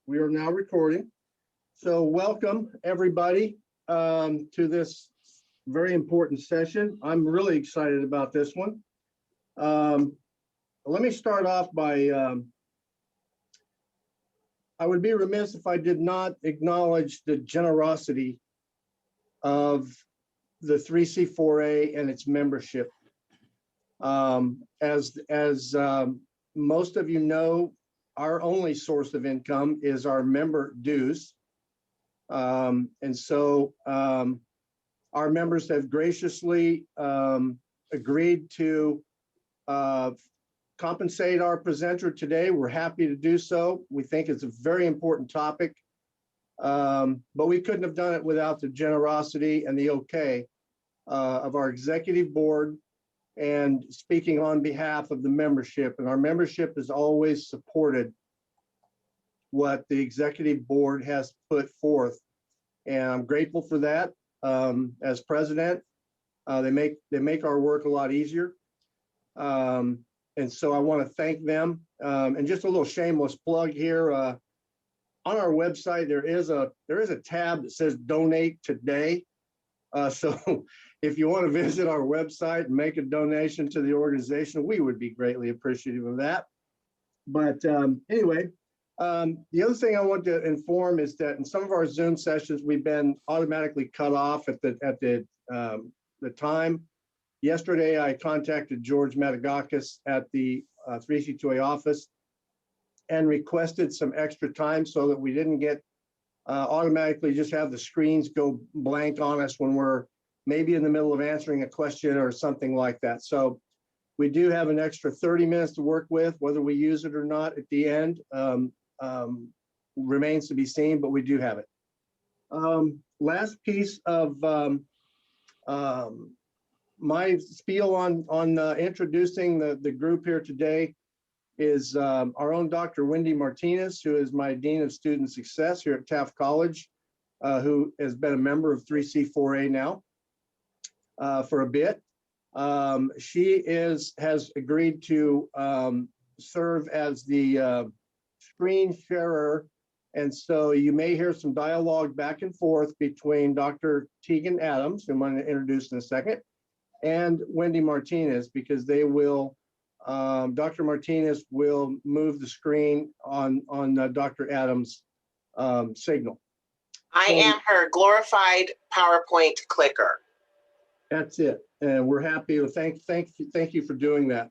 We are now recording. So welcome everybody to this very important session. I'm really excited about this one. Let me start off by, I would be remiss if I did not acknowledge the generosity of the 3C4A and its membership. As most of you know, our only source of income is our member dues. And so our members have graciously agreed to compensate our presenter today. We're happy to do so. We think it's a very important topic, but we couldn't have done it without the generosity and the okay of our executive board and speaking on behalf of the membership. And our membership has always supported what the executive board has put forth. And I'm grateful for that. As president, they make our work a lot easier. And so I want to thank them. And just a little shameless plug here. On our website, there is a tab that says donate today. So if you want to visit our website and make a donation to the organization, we would be greatly appreciative of that. But anyway, the other thing I want to inform is that in some of our Zoom sessions, we've been automatically cut off at the time. Yesterday, I contacted George Matagakis at the 3C2A office and requested some extra time so that we didn't get automatically just have the screens go blank on us when we're maybe in the middle of answering a question or something like that. So we do have an extra 30 minutes to work with. Whether we use it or not at the end remains to be seen, but we do have it. Last piece of my spiel on introducing the group here today is our own Dr. Wendy Martinez, who is my Dean of Student Success here at Taft College, who has been a member of 3C4A now for a bit. She has agreed to serve as the screen sharer. And so you may hear some dialogue back and forth between Dr. Tegan Adams, who I'm going to introduce in a second, and Wendy Martinez, because they will Dr. Martinez will move the screen on Dr. Adams' signal. I am her glorified PowerPoint clicker. That's it, and we're happy to thank you for doing that.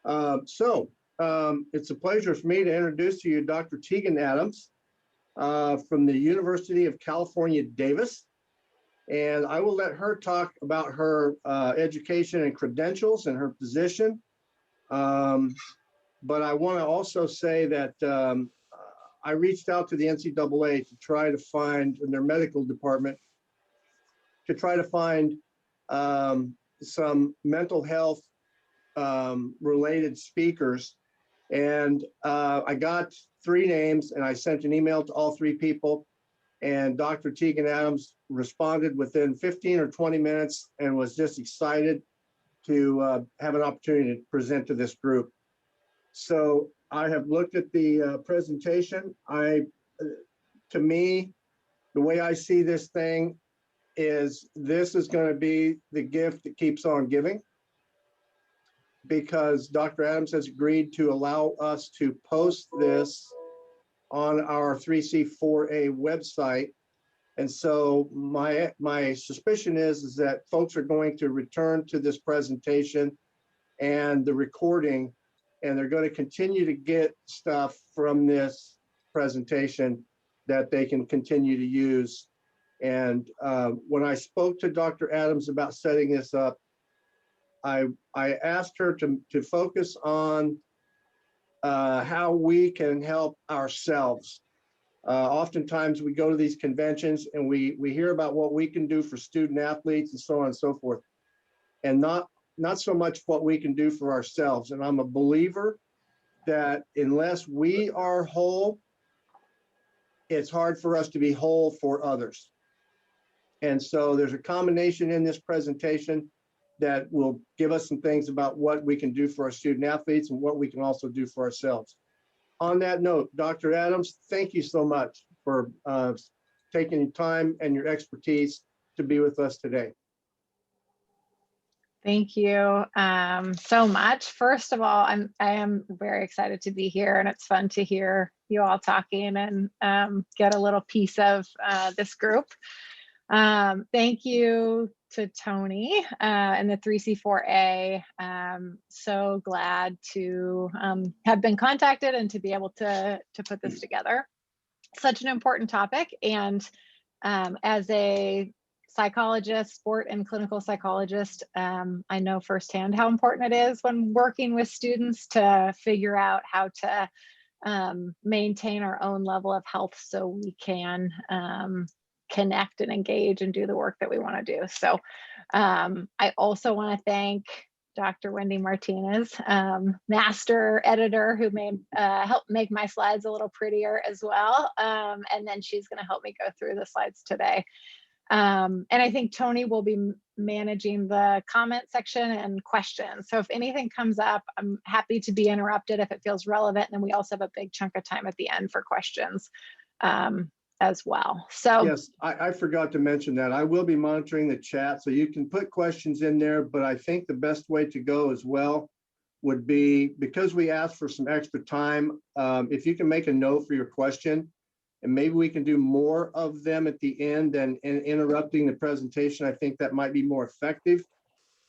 It's a pleasure for me to introduce to you Dr. Tegan Adams from the University of California, Davis. And I will let her talk about her education and credentials and her position. But I want to also say that I reached out to the NCAA to try to find, in their medical department, to try to find some mental health related speakers. And I got 3 names and I sent an email to all 3 people. And Dr. Tegan Adams responded within 15 or 20 minutes and was just excited to have an opportunity to present to this group. So I have looked at the presentation. To me, the way I see this thing is this is going to be the gift that keeps on giving, because Dr. Adams has agreed to allow us to post this on our 3C4A website. And so my suspicion is that folks are going to return to this presentation and the recording, and they're going to continue to get stuff from this presentation that they can continue to use. And when I spoke to Dr. Adams about setting this up, I asked her to focus on how we can help ourselves. Oftentimes we go to these conventions and we hear about what we can do for student athletes and so on and so forth, and not so much what we can do for ourselves. And I'm a believer that unless we are whole, it's hard for us to be whole for others. And so there's a combination in this presentation that will give us some things about what we can do for our student athletes and what we can also do for ourselves. On that note, Dr. Adams, thank you so much for taking time and your expertise to be with us today. Thank you so much. First of all, I am very excited to be here, and it's fun to hear you all talking and get a little piece of this group. Thank you to Tony and the 3C4A. So glad to have been contacted and to be able to put this together. Such an important topic, and as a psychologist, sport and clinical psychologist, I know firsthand how important it is when working with students to figure out how to maintain our own level of health so we can connect and engage and do the work that we want to do. So I also want to thank Dr. Wendy Martinez, master editor, who helped make my slides a little prettier as well. And then she's going to help me go through the slides today. And I think Tony will be managing the comment section and questions. So if anything comes up, I'm happy to be interrupted if it feels relevant. And then we also have a big chunk of time at the end for questions as well. So yes, I forgot to mention that. I will be monitoring the chat, so you can put questions in there, but I think the best way to go as well would be, because we asked for some extra time, if you can make a note for your question, and maybe we can do more of them at the end and interrupting the presentation. I think that might be more effective.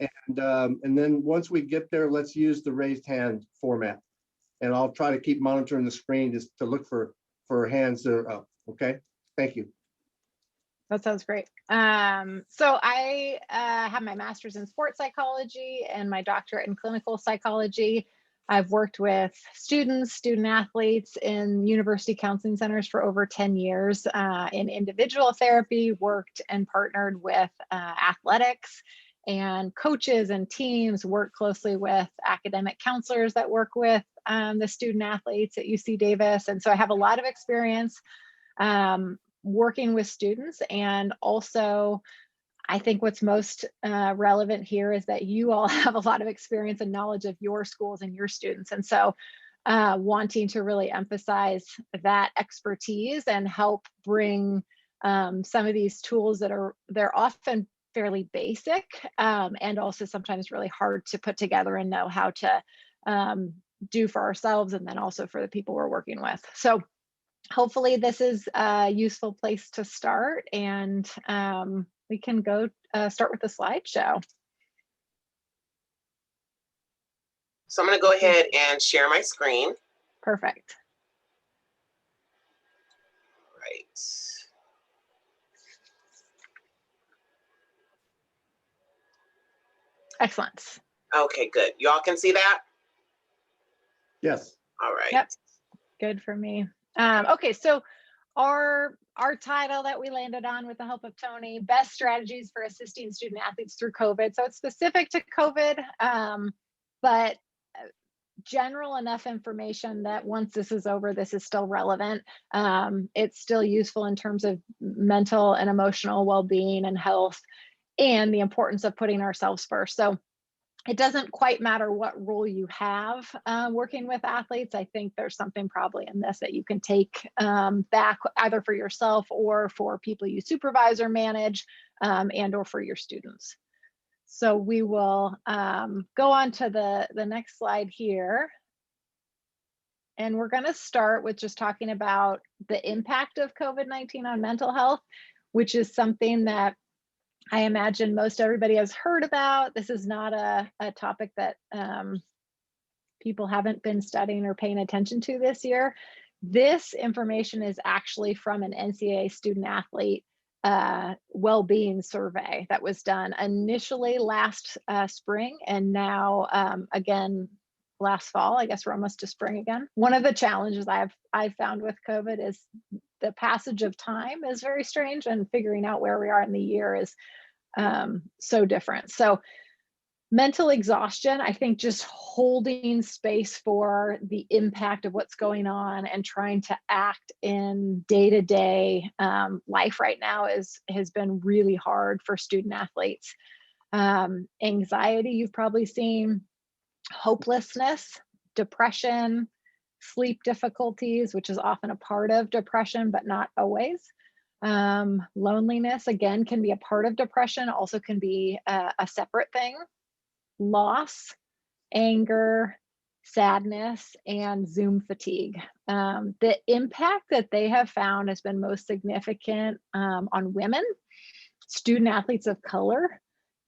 And then once we get there, let's use the raised hand format. And I'll try to keep monitoring the screen just to look for hands that are up. Okay, thank you. that sounds great. So I have my master's in sports psychology and my doctorate in clinical psychology. I've worked with students, student athletes in university counseling centers for over 10 years in individual therapy, worked and partnered with athletics and coaches and teams, worked closely with academic counselors that work with the student athletes at UC Davis. And so I have a lot of experience working with students. And also, I think what's most relevant here is that you all have a lot of experience and knowledge of your schools and your students. And so wanting to really emphasize that expertise and help bring some of these tools they're often fairly basic and also sometimes really hard to put together and know how to do for ourselves and then also for the people we're working with. So hopefully this is a useful place to start, and we can go start with the slideshow. So I'm going to go ahead and share my screen. Perfect. Right. Excellent. Okay, good. Y'all can see that? Yes. All right. Yep. Good for me. Okay, so our title that we landed on with the help of Tony, Best Strategies for Assisting Student Athletes Through COVID. So it's specific to COVID, but general enough information that once this is over, this is still relevant. It's still useful in terms of mental and emotional well-being and health and the importance of putting ourselves first. So it doesn't quite matter what role you have working with athletes. I think there's something probably in this that you can take back either for yourself or for people you supervise or manage and or for your students. So we will go on to the next slide here. And we're going to start with just talking about the impact of COVID-19 on mental health, which is something that I imagine most everybody has heard about. This is not a topic that people haven't been studying or paying attention to this year. This information is actually from an NCAA student athlete well-being survey that was done initially last spring and now again last fall. I guess we're almost to spring again. One of the challenges I've found with COVID is the passage of time is very strange, and figuring out where we are in the year is so different. So mental exhaustion, I think just holding space for the impact of what's going on and trying to act in day-to-day life right now has been really hard for student athletes. Anxiety, you've probably seen, hopelessness, depression, sleep difficulties, which is often a part of depression, but not always. Loneliness, again, can be a part of depression, also can be a separate thing. Loss, anger, sadness, and Zoom fatigue. The impact that they have found has been most significant on women, student athletes of color,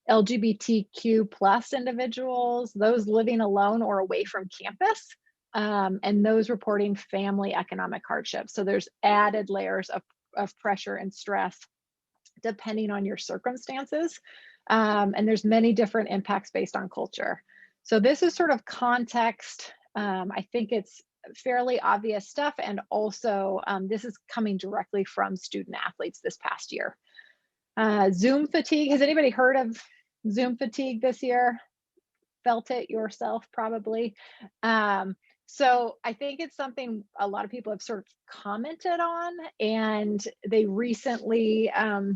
LGBTQ plus individuals, those living alone or away from campus, and those reporting family economic hardship. So there's added layers of pressure and stress depending on your circumstances. And there's many different impacts based on culture. So this is sort of context. I think it's fairly obvious stuff. And also this is coming directly from student athletes this past year. Zoom fatigue, has anybody heard of Zoom fatigue this year? Felt it yourself, probably. So I think it's something a lot of people have sort of commented on, and they recently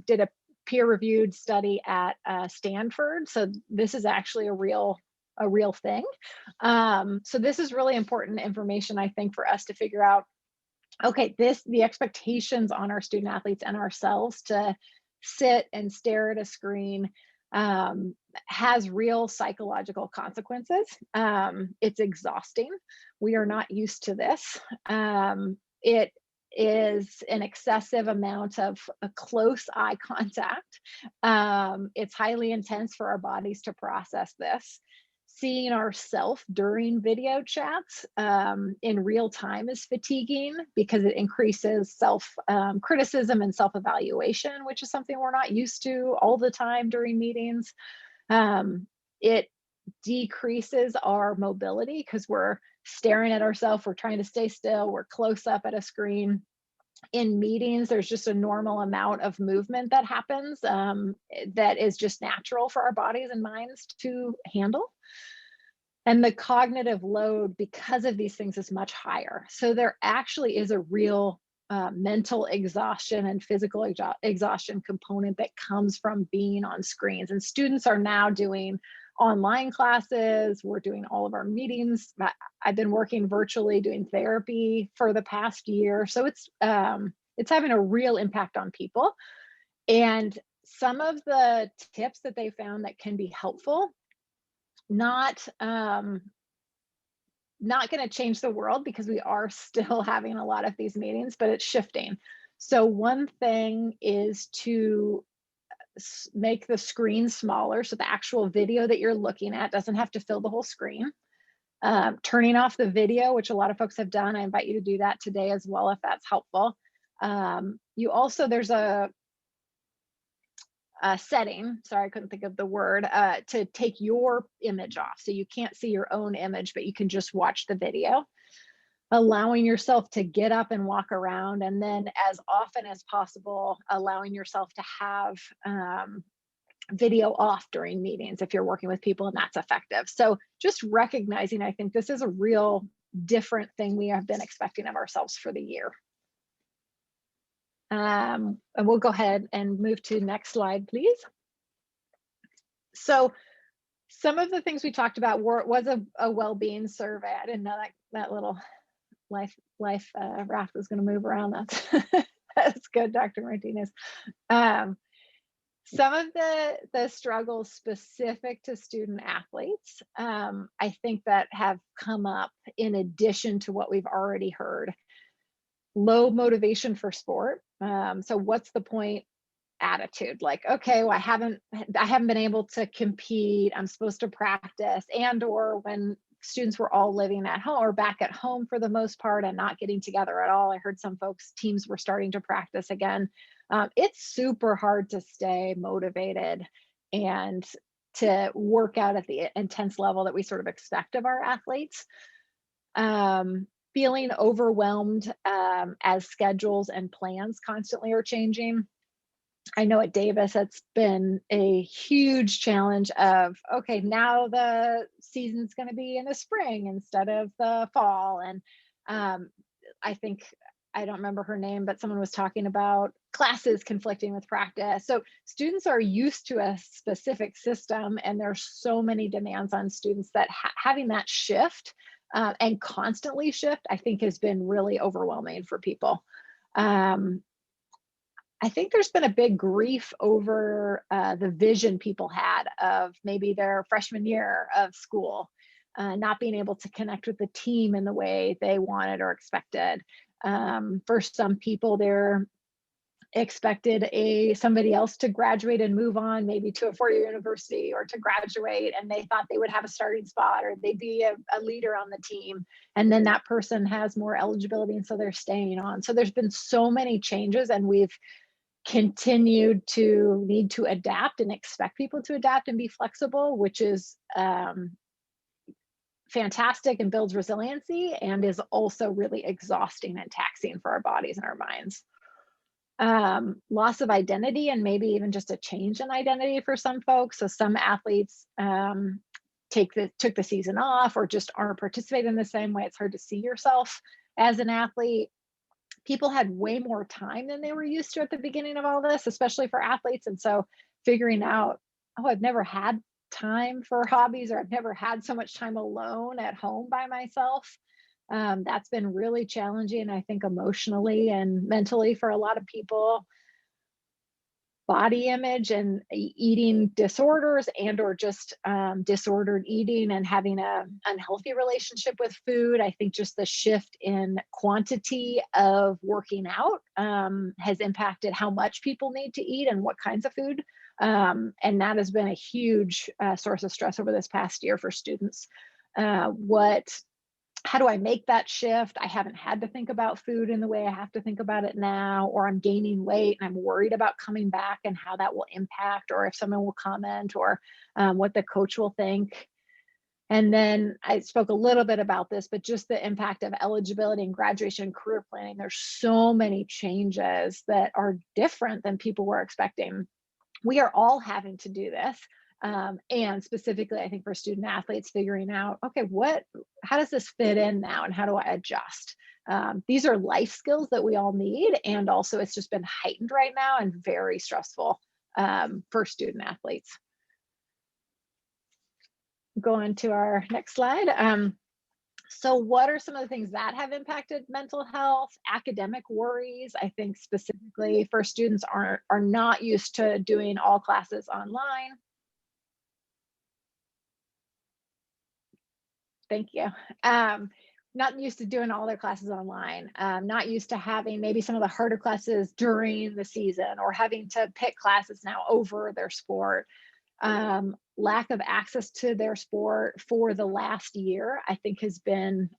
did a peer-reviewed study at Stanford. So this is actually a real thing. So this is really important information, I think, for us to figure out, okay, the expectations on our student athletes and ourselves to sit and stare at a screen has real psychological consequences. It's exhausting. We are not used to this. It is an excessive amount of a close eye contact. It's highly intense for our bodies to process this. Seeing ourselves during video chats in real time is fatiguing because it increases self-criticism and self-evaluation, which is something we're not used to all the time during meetings. It decreases our mobility because we're staring at ourselves, we're trying to stay still, we're close up at a screen. In meetings, there's just a normal amount of movement that happens that is just natural for our bodies and minds to handle. And the cognitive load because of these things is much higher. So there actually is a real mental exhaustion and physical exhaustion component that comes from being on screens. And students are now doing online classes. We're doing all of our meetings. I've been working virtually doing therapy for the past year. So it's having a real impact on people. And some of the tips that they found that can be helpful, not going to change the world because we are still having a lot of these meetings, but it's shifting. So one thing is to make the screen smaller so the actual video that you're looking at doesn't have to fill the whole screen. Turning off the video, which a lot of folks have done. I invite you to do that today as well if that's helpful. There's a setting, sorry, I couldn't think of the word, to take your image off. So you can't see your own image, but you can just watch the video. Allowing yourself to get up and walk around, and then as often as possible, allowing yourself to have video off during meetings if you're working with people and that's effective. So just recognizing, I think this is a real different thing we have been expecting of ourselves for the year. And we'll go ahead and move to next slide, please. So some of the things we talked about was a well-being survey. I didn't know that little life raft was going to move around. That's good, Dr. Martinez. Some of the struggles specific to student athletes, I think that have come up in addition to what we've already heard. Low motivation for sport. So what's the point attitude? Like, okay, well, I haven't been able to compete. I'm supposed to practice, or when students were all living at home or back at home for the most part and not getting together at all. I heard some teams were starting to practice again. It's super hard to stay motivated and to work out at the intense level that we sort of expect of our athletes. Feeling overwhelmed as schedules and plans constantly are changing. I know at Davis, it's been a huge challenge of, okay, now the season's going to be in the spring instead of the fall. And I think, I don't remember her name, but someone was talking about classes conflicting with practice. So students are used to a specific system, and there's so many demands on students that having that shift and constantly shift, I think has been really overwhelming for people. I think there's been a big grief over the vision people had of maybe their freshman year of school, not being able to connect with the team in the way they wanted or expected. For some people, they're expected somebody else to graduate and move on, maybe to a four-year university or to graduate, and they thought they would have a starting spot or they'd be a leader on the team, and then that person has more eligibility and so they're staying on. So there's been so many changes, and we've continued to need to adapt and expect people to adapt and be flexible, which is fantastic and builds resiliency, and is also really exhausting and taxing for our bodies and our minds. Loss of identity, and maybe even just a change in identity for some folks. So some athletes took the season off or just aren't participating in the same way. It's hard to see yourself as an athlete. People had way more time than they were used to at the beginning of all this, especially for athletes. And so figuring out, oh, I've never had time for hobbies, or I've never had so much time alone at home by myself. That's been really challenging, I think, emotionally and mentally for a lot of people. Body image and eating disorders, and or just disordered eating and having a unhealthy relationship with food. I think just the shift in quantity of working out has impacted how much people need to eat and what kinds of food. And that has been a huge source of stress over this past year for students. How do I make that shift? I haven't had to think about food in the way I have to think about it now, or I'm gaining weight and I'm worried about coming back and how that will impact, or if someone will comment, or what the coach will think. And then I spoke a little bit about this, but just the impact of eligibility and graduation and career planning. There's so many changes that are different than people were expecting. We are all having to do this. And specifically, I think for student athletes, figuring out, okay, how does this fit in now, and how do I adjust? These are life skills that we all need, and also it's just been heightened right now and very stressful for student athletes. Going to our next slide. So what are some of the things that have impacted mental health? Academic worries, I think specifically for students are not used to doing all classes online. Thank you. Not used to doing all their classes online, not used to having maybe some of the harder classes during the season, or having to pick classes now over their sport. Lack of access to their sport for the last year, I think has been,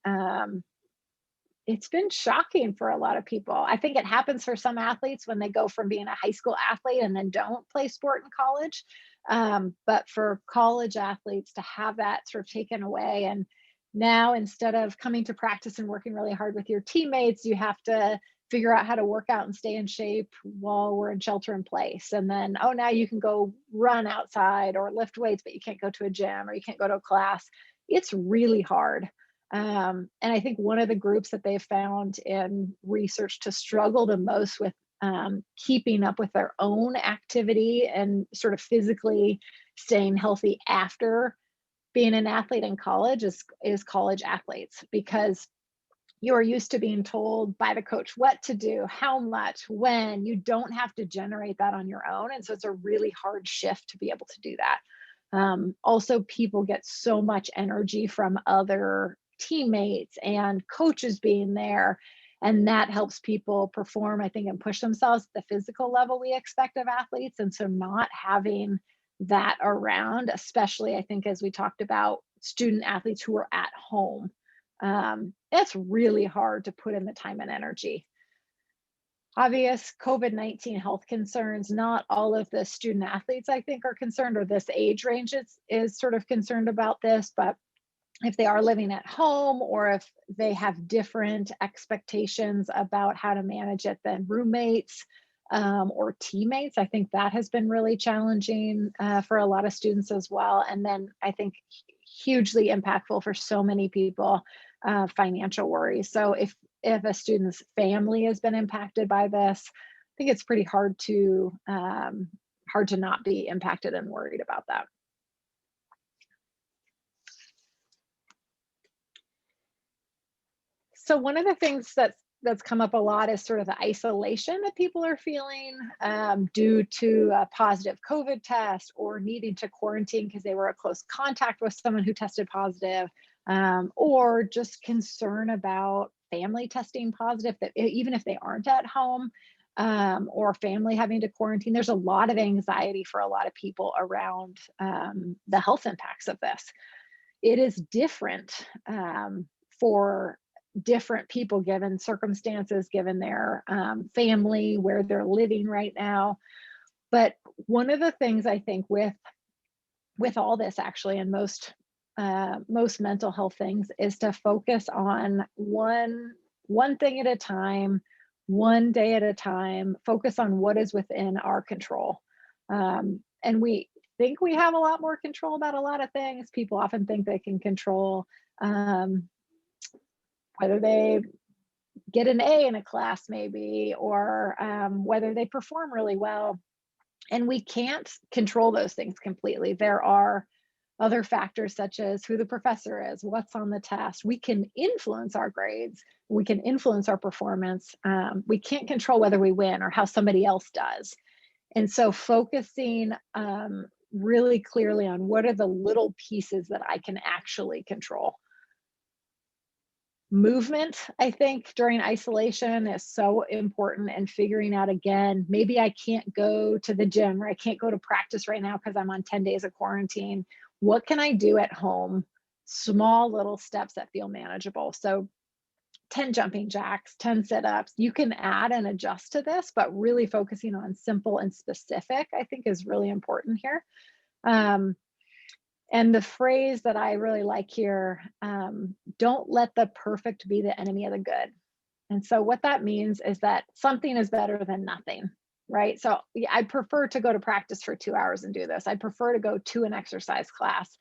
it's been shocking for a lot of people. I think it happens for some athletes when they go from being a high school athlete and then don't play sport in college. But for college athletes to have that sort of taken away, and now instead of coming to practice and working really hard with your teammates, you have to figure out how to work out and stay in shape while we're in shelter in place. And then, oh, now you can go run outside or lift weights, but you can't go to a gym or you can't go to a class. It's really hard. And I think one of the groups that they've found in research to struggle the most with keeping up with their own activity and sort of physically staying healthy after being an athlete in college is college athletes, because you are used to being told by the coach what to do, how much, when. You don't have to generate that on your own. And so it's a really hard shift to be able to do that. Also, people get so much energy from other teammates and coaches being there. And that helps people perform, I think, and push themselves at the physical level we expect of athletes. And so not having that around, especially, I think, as we talked about student athletes who are at home, it's really hard to put in the time and energy. Obvious COVID-19 health concerns. Not all of the student athletes, I think, are concerned, or this age range is sort of concerned about this, but if they are living at home, or if they have different expectations about how to manage it than roommates or teammates, I think that has been really challenging for a lot of students as well. And then I think hugely impactful for so many people, financial worries. So if a student's family has been impacted by this, I think it's pretty hard to not be impacted and worried about that. So one of the things that's come up a lot is sort of the isolation that people are feeling due to a positive COVID test or needing to quarantine because they were in close contact with someone who tested positive, or just concern about family testing positive, that even if they aren't at home, or family having to quarantine. There's a lot of anxiety for a lot of people around the health impacts of this. It is different for different people given circumstances, given their family, where they're living right now. But one of the things I think with all this, actually, and most mental health things, is to focus on one thing at a time, one day at a time. Focus on what is within our control, and we think we have a lot more control about a lot of things. People often think they can control whether they get an A in a class, maybe, or whether they perform really well. And we can't control those things completely. There are other factors such as who the professor is, what's on the test. We can influence our grades, we can influence our performance. We can't control whether we win or how somebody else does. And so focusing really clearly on what are the little pieces that I can actually control. Movement, I think, during isolation is so important, and figuring out, again, maybe I can't go to the gym or I can't go to practice right now because I'm on 10 days of quarantine. What can I do at home? Small little steps that feel manageable. So 10 jumping jacks, 10 sit-ups. You can add and adjust to this, but really focusing on simple and specific, I think, is really important here. And the phrase that I really like here, don't let the perfect be the enemy of the good. And so what that means is that something is better than nothing, right? So yeah, I prefer to go to practice for 2 hours and do this. I prefer to go to an exercise class.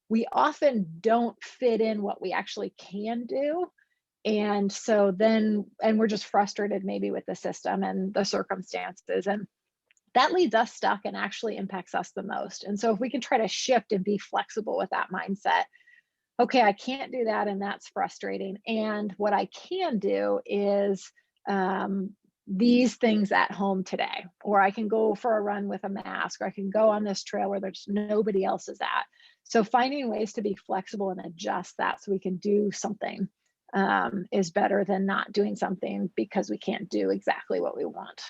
We often don't fit in what we actually can do. And so then, and we're just frustrated maybe with the system and the circumstances. And that leaves us stuck and actually impacts us the most. And so if we can try to shift and be flexible with that mindset, okay, I can't do that, and that's frustrating. And what I can do is these things at home today, or I can go for a run with a mask, or I can go on this trail where there's nobody else is at. So finding ways to be flexible and adjust that so we can do something is better than not doing something because we can't do exactly what we want.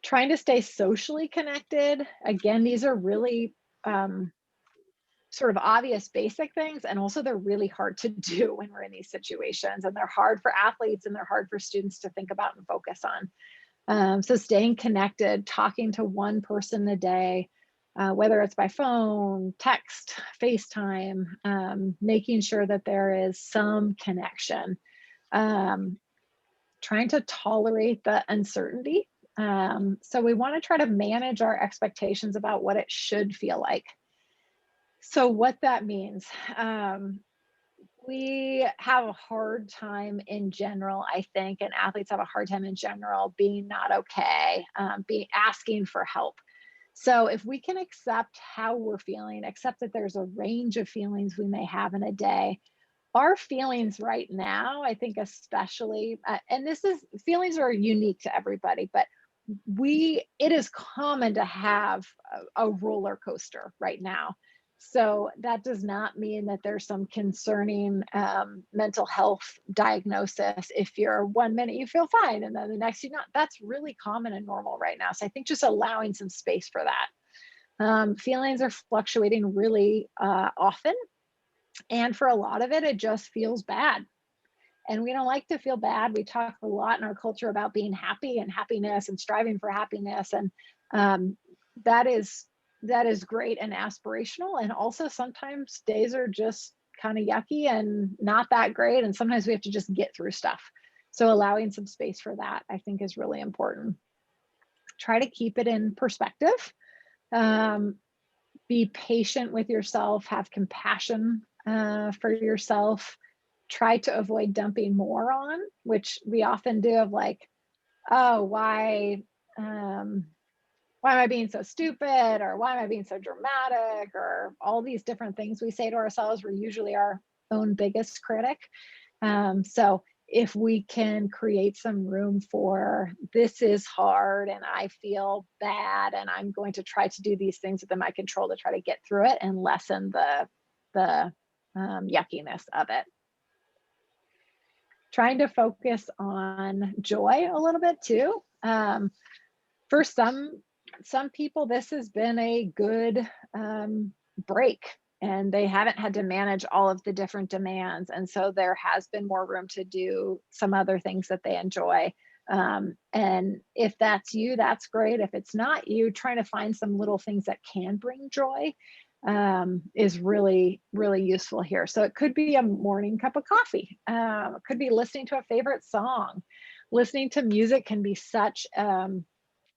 Trying to stay socially connected. Again, these are really sort of obvious basic things, and also they're really hard to do when we're in these situations, and they're hard for athletes and they're hard for students to think about and focus on. So staying connected, talking to one person a day, whether it's by phone, text, FaceTime, making sure that there is some connection. Trying to tolerate the uncertainty. So we want to try to manage our expectations about what it should feel like. So what that means, we have a hard time in general, I think, and athletes have a hard time in general being not okay, asking for help. So if we can accept how we're feeling, accept that there's a range of feelings we may have in a day. Our feelings right now, I think especially, and feelings are unique to everybody, but it is common to have a roller coaster right now. So that does not mean that there's some concerning mental health diagnosis. If you're 1 minute you feel fine and then the next you're not, that's really common and normal right now. So I think just allowing some space for that. Feelings are fluctuating really often. And for a lot of it, it just feels bad. And we don't like to feel bad. We talk a lot in our culture about being happy and happiness and striving for happiness. And that is great and aspirational. And also sometimes days are just kind of yucky and not that great. And sometimes we have to just get through stuff. So allowing some space for that, I think, is really important. Try to keep it in perspective. Be patient with yourself, have compassion for yourself. Try to avoid dumping more on, which we often do, of like, oh, why am I being so stupid, or why am I being so dramatic, or all these different things we say to ourselves. We usually are own biggest critic. So if we can create some room for, this is hard and I feel bad and I'm going to try to do these things within my control to try to get through it and lessen the yuckiness of it. Trying to focus on joy a little bit too. For some people, this has been a good break, and they haven't had to manage all of the different demands. And so there has been more room to do some other things that they enjoy. And if that's you, that's great. If it's not you, trying to find some little things that can bring joy is really, really useful here. So it could be a morning cup of coffee. It could be listening to a favorite song. Listening to music can be such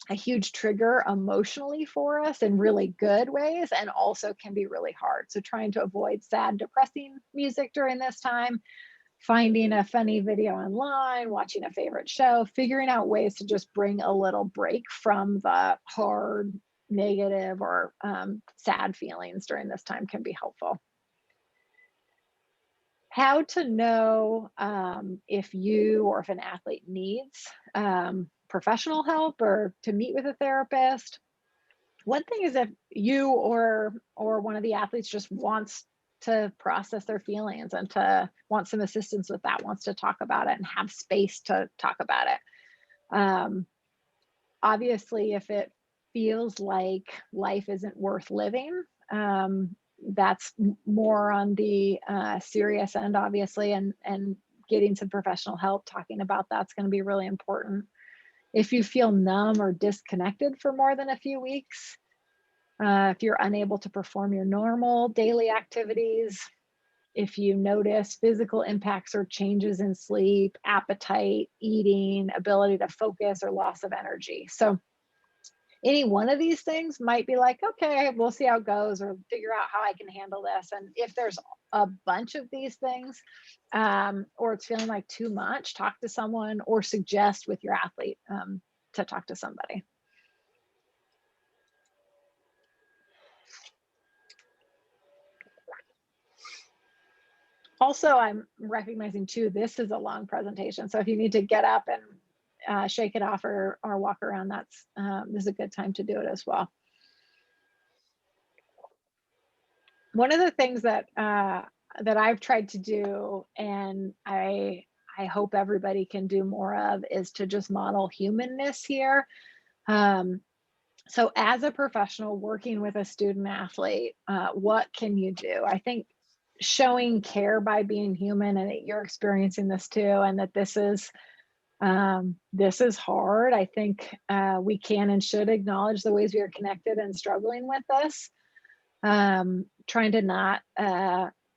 a huge trigger emotionally for us in really good ways, and also can be really hard. So trying to avoid sad, depressing music during this time, finding a funny video online, watching a favorite show, figuring out ways to just bring a little break from the hard, negative, or sad feelings during this time can be helpful. How to know if you or if an athlete needs professional help or to meet with a therapist. One thing is if you or one of the athletes just wants to process their feelings and to want some assistance with that, wants to talk about it and have space to talk about it. Obviously, if it feels like life isn't worth living, that's more on the serious end, obviously, and getting some professional help, talking about that's going to be really important. If you feel numb or disconnected for more than a few weeks, if you're unable to perform your normal daily activities, if you notice physical impacts or changes in sleep, appetite, eating, ability to focus, or loss of energy. So any one of these things might be like, okay, we'll see how it goes, or figure out how I can handle this. And if there's a bunch of these things, or it's feeling like too much, talk to someone or suggest with your athlete to talk to somebody. Also, I'm recognizing too, this is a long presentation. So if you need to get up and shake it off or walk around, that's this is a good time to do it as well. One of the things that that I've tried to do, and I hope everybody can do more of, is to just model humanness here. So as a professional working with a student athlete, what can you do? I think showing care by being human, and that you're experiencing this too, and that this is hard. I think we can and should acknowledge the ways we are connected and struggling with this. Trying to not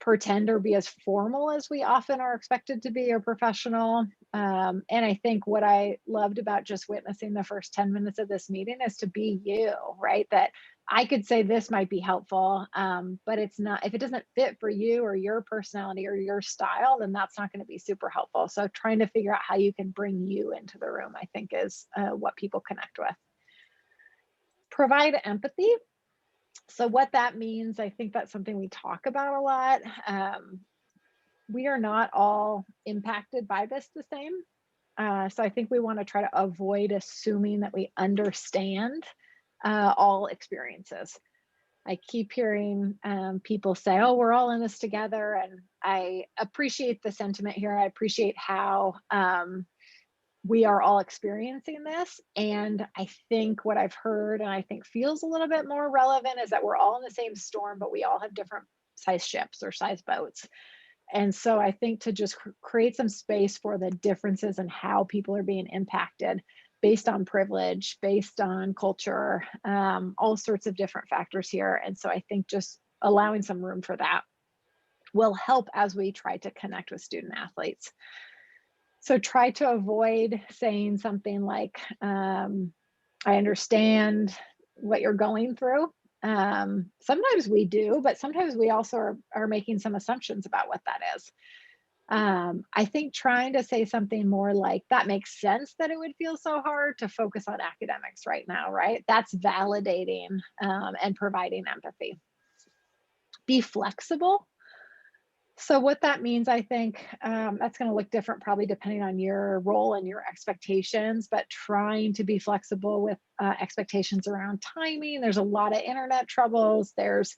pretend or be as formal as we often are expected to be, or professional. And I think what I loved about just witnessing the first 10 minutes of this meeting is to be you, right? That I could say this might be helpful, but it's not, if it doesn't fit for you or your personality or your style, then that's not going to be super helpful. So trying to figure out how you can bring you into the room, I think, is what people connect with. Provide empathy. So what that means, I think that's something we talk about a lot. We are not all impacted by this the same. So I think we want to try to avoid assuming that we understand all experiences. I keep hearing people say, oh, we're all in this together. And I appreciate the sentiment here. I appreciate how we are all experiencing this. And I think what I've heard, and I think feels a little bit more relevant, is that we're all in the same storm, but we all have different size ships or size boats. And so I think to just create some space for the differences in how people are being impacted based on privilege, based on culture, all sorts of different factors here. And so I think just allowing some room for that will help as we try to connect with student athletes. So try to avoid saying something like, I understand what you're going through. Sometimes we do, but sometimes we also are making some assumptions about what that is. I think trying to say something more like, that makes sense that it would feel so hard to focus on academics right now, right? That's validating and providing empathy. Be flexible. So what that means, I think, that's going to look different probably depending on your role and your expectations, but trying to be flexible with expectations around timing. There's a lot of internet troubles. There's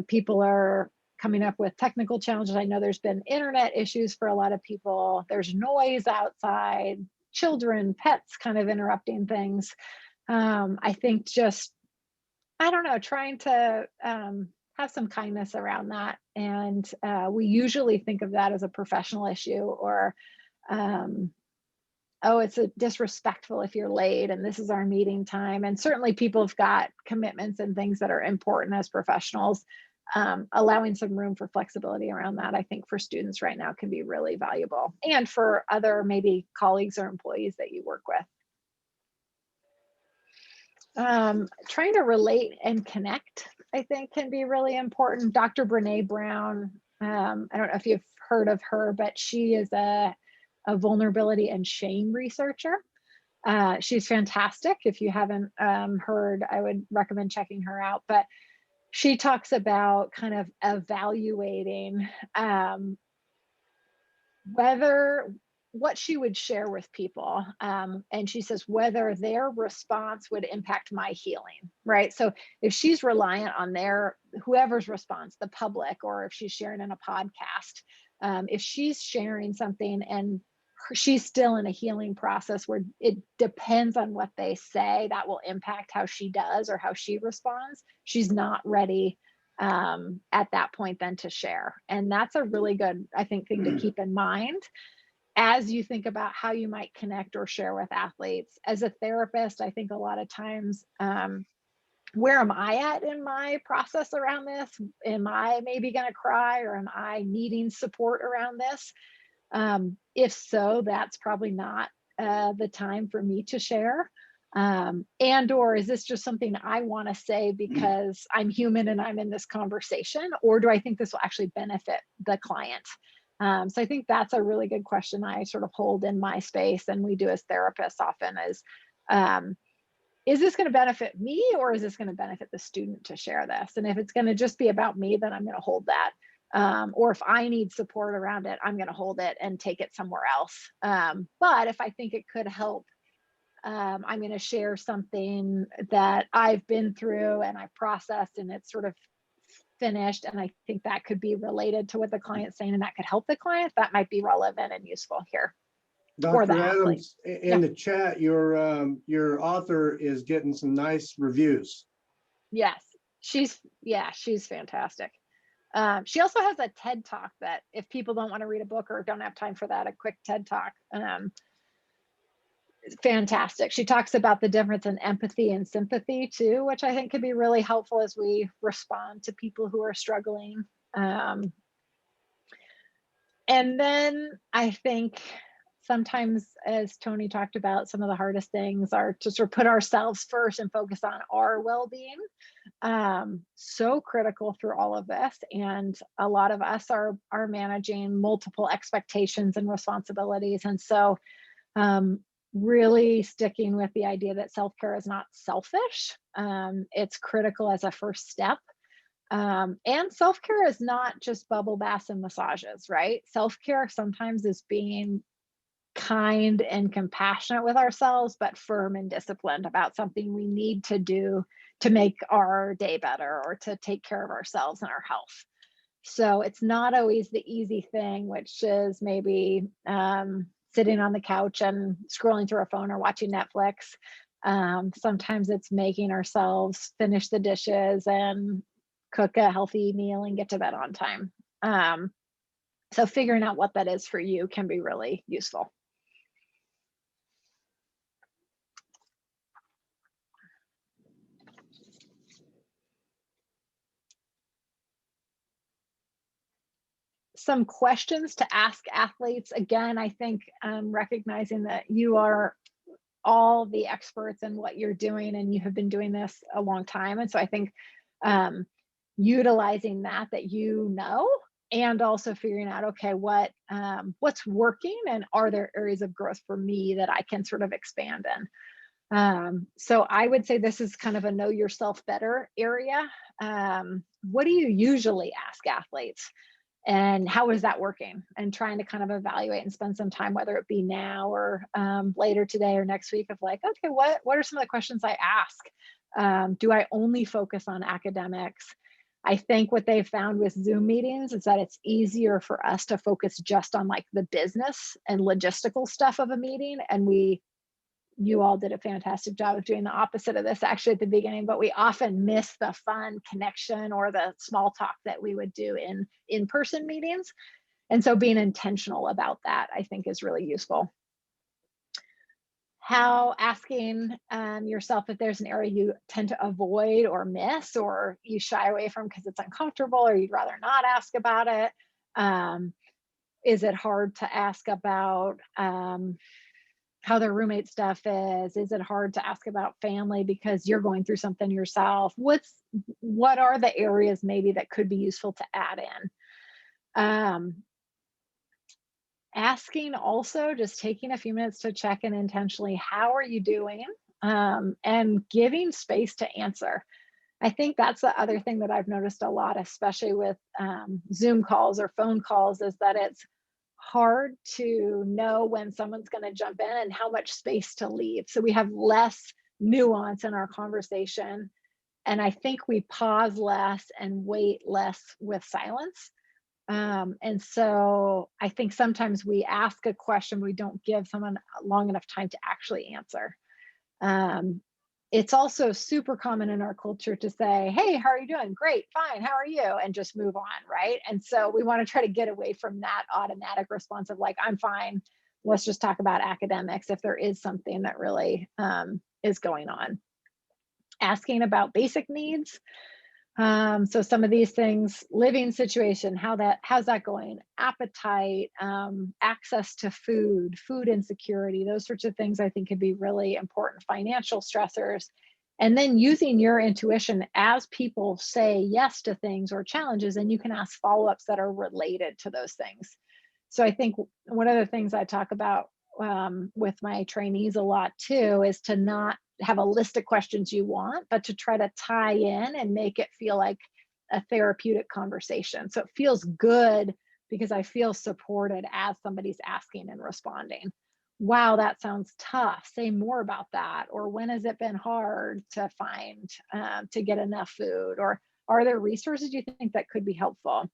people are coming up with technical challenges. I know there's been internet issues for a lot of people. There's noise outside, children, pets kind of interrupting things. I think just, I don't know, trying to have some kindness around that. And we usually think of that as a professional issue, or, oh, it's a disrespectful if you're late and this is our meeting time. And certainly people have got commitments and things that are important as professionals. Allowing some room for flexibility around that, I think for students right now can be really valuable, and for other maybe colleagues or employees that you work with. Trying to relate and connect, I think, can be really important. Dr. Brene Brown, I don't know if you've heard of her, but she is a vulnerability and shame researcher. She's fantastic. If you haven't heard, I would recommend checking her out. But she talks about kind of evaluating what she would share with people. And she says whether their response would impact my healing, right? So if she's reliant on whoever's response, the public, or if she's sharing in a podcast, if she's sharing something and she's still in a healing process where it depends on what they say, that will impact how she does or how she responds, she's not ready at that point then to share. And that's a really good, I think, thing to keep in mind as you think about how you might connect or share with athletes. As a therapist, I think a lot of times, where am I at in my process around this? Am I maybe going to cry, or am I needing support around this? If so, that's probably not the time for me to share. Or is this just something I want to say because I'm human and I'm in this conversation, or do I think this will actually benefit the client? So I think that's a really good question I sort of hold in my space, and we do as therapists often, is this going to benefit me, or is this going to benefit the student to share this? And if it's going to just be about me, then I'm going to hold that. Or if I need support around it, I'm going to hold it and take it somewhere else. But if I think it could help, I'm going to share something that I've been through and I've processed and it's sort of finished. And I think that could be related to what the client's saying, and that could help the client. That might be relevant and useful here. Dr. Adams, in the chat, your author is getting some nice reviews. Yes, she's fantastic. She also has a TED Talk that if people don't want to read a book or don't have time for that, a quick TED Talk. It's fantastic. She talks about the difference in empathy and sympathy too, which I think could be really helpful as we respond to people who are struggling. And then I think sometimes, as Tony talked about, some of the hardest things are to sort of put ourselves first and focus on our well-being. So critical through all of this. And a lot of us are managing multiple expectations and responsibilities. And so really sticking with the idea that self-care is not selfish. It's critical as a first step. And self-care is not just bubble baths and massages, right? Self-care sometimes is being kind and compassionate with ourselves, but firm and disciplined about something we need to do to make our day better or to take care of ourselves and our health. So it's not always the easy thing, which is maybe sitting on the couch and scrolling through our phone or watching Netflix. Sometimes it's making ourselves finish the dishes and cook a healthy meal and get to bed on time. So figuring out what that is for you can be really useful. Some questions to ask athletes. Again, I think recognizing that you are all the experts in what you're doing and you have been doing this a long time. And so I think utilizing that you know, and also figuring out, okay, what's working and are there areas of growth for me that I can sort of expand in. So I would say this is kind of a know yourself better area. What do you usually ask athletes? And how is that working? And trying to kind of evaluate and spend some time, whether it be now or later today or next week, of like, okay, what are some of the questions I ask? Do I only focus on academics? I think what they've found with Zoom meetings is that it's easier for us to focus just on like the business and logistical stuff of a meeting. And you all did a fantastic job of doing the opposite of this actually at the beginning, but we often miss the fun connection or the small talk that we would do in in-person meetings. And so being intentional about that, I think, is really useful. How asking yourself if there's an area you tend to avoid or miss, or you shy away from because it's uncomfortable, or you'd rather not ask about it. Is it hard to ask about how their roommate stuff is? Is it hard to ask about family because you're going through something yourself? What are the areas maybe that could be useful to add in? Asking also, just taking a few minutes to check in intentionally, how are you doing? And giving space to answer. I think that's the other thing that I've noticed a lot, especially with Zoom calls or phone calls, is that it's hard to know when someone's going to jump in and how much space to leave. So we have less nuance in our conversation. And I think we pause less and wait less with silence. And so I think sometimes we ask a question, we don't give someone long enough time to actually answer. It's also super common in our culture to say, hey, how are you doing? Great, fine, how are you? And just move on, right? And so we want to try to get away from that automatic response of like, I'm fine, let's just talk about academics if there is something that really is going on. Asking about basic needs. So some of these things, living situation, how's that going? Appetite, access to food insecurity, those sorts of things I think could be really important. Financial stressors. And then using your intuition as people say yes to things or challenges, and you can ask follow-ups that are related to those things. So I think one of the things I talk about with my trainees a lot too is to not have a list of questions you want, but to try to tie in and make it feel like a therapeutic conversation. So it feels good because I feel supported as somebody's asking and responding. Wow, that sounds tough. Say more about that. Or when has it been hard to find, to get enough food? Or are there resources you think that could be helpful?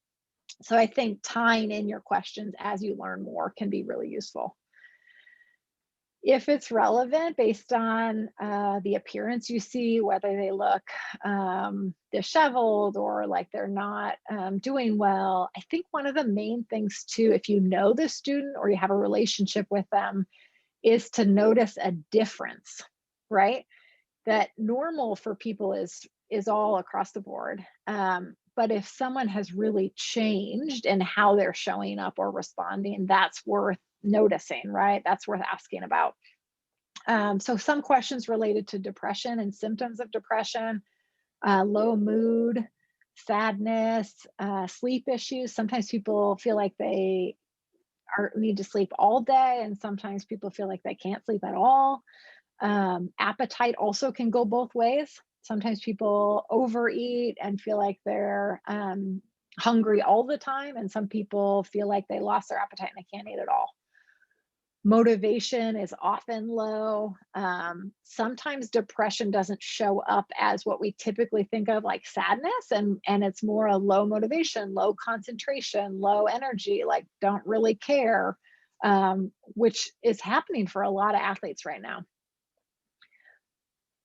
So I think tying in your questions as you learn more can be really useful. If it's relevant based on the appearance you see, whether they look disheveled or like they're not doing well, I think one of the main things too, if you know the student or you have a relationship with them, is to notice a difference, right? That normal for people is all across the board. But if someone has really changed in how they're showing up or responding, that's worth noticing, right? That's worth asking about. So some questions related to depression and symptoms of depression, low mood, sadness, sleep issues. Sometimes people feel like they need to sleep all day, and sometimes people feel like they can't sleep at all. Appetite also can go both ways. Sometimes people overeat and feel like they're hungry all the time, and some people feel like they lost their appetite and they can't eat at all. Motivation is often low. Sometimes depression doesn't show up as what we typically think of like sadness, and it's more a low motivation, low concentration, low energy, like don't really care, which is happening for a lot of athletes right now.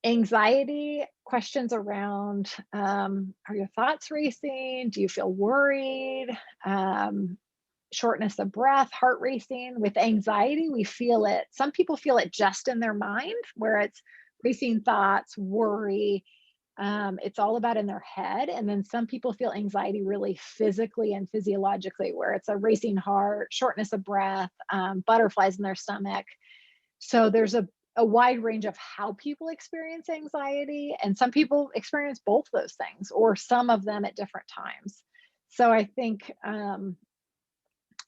Anxiety, questions around, are your thoughts racing? Do you feel worried? Shortness of breath, heart racing. With anxiety, we feel it. Some people feel it just in their mind, where it's racing thoughts, worry. It's all about in their head. And then some people feel anxiety really physically and physiologically, where it's a racing heart, shortness of breath, butterflies in their stomach. So there's a wide range of how people experience anxiety. And some people experience both those things, or some of them at different times. So I think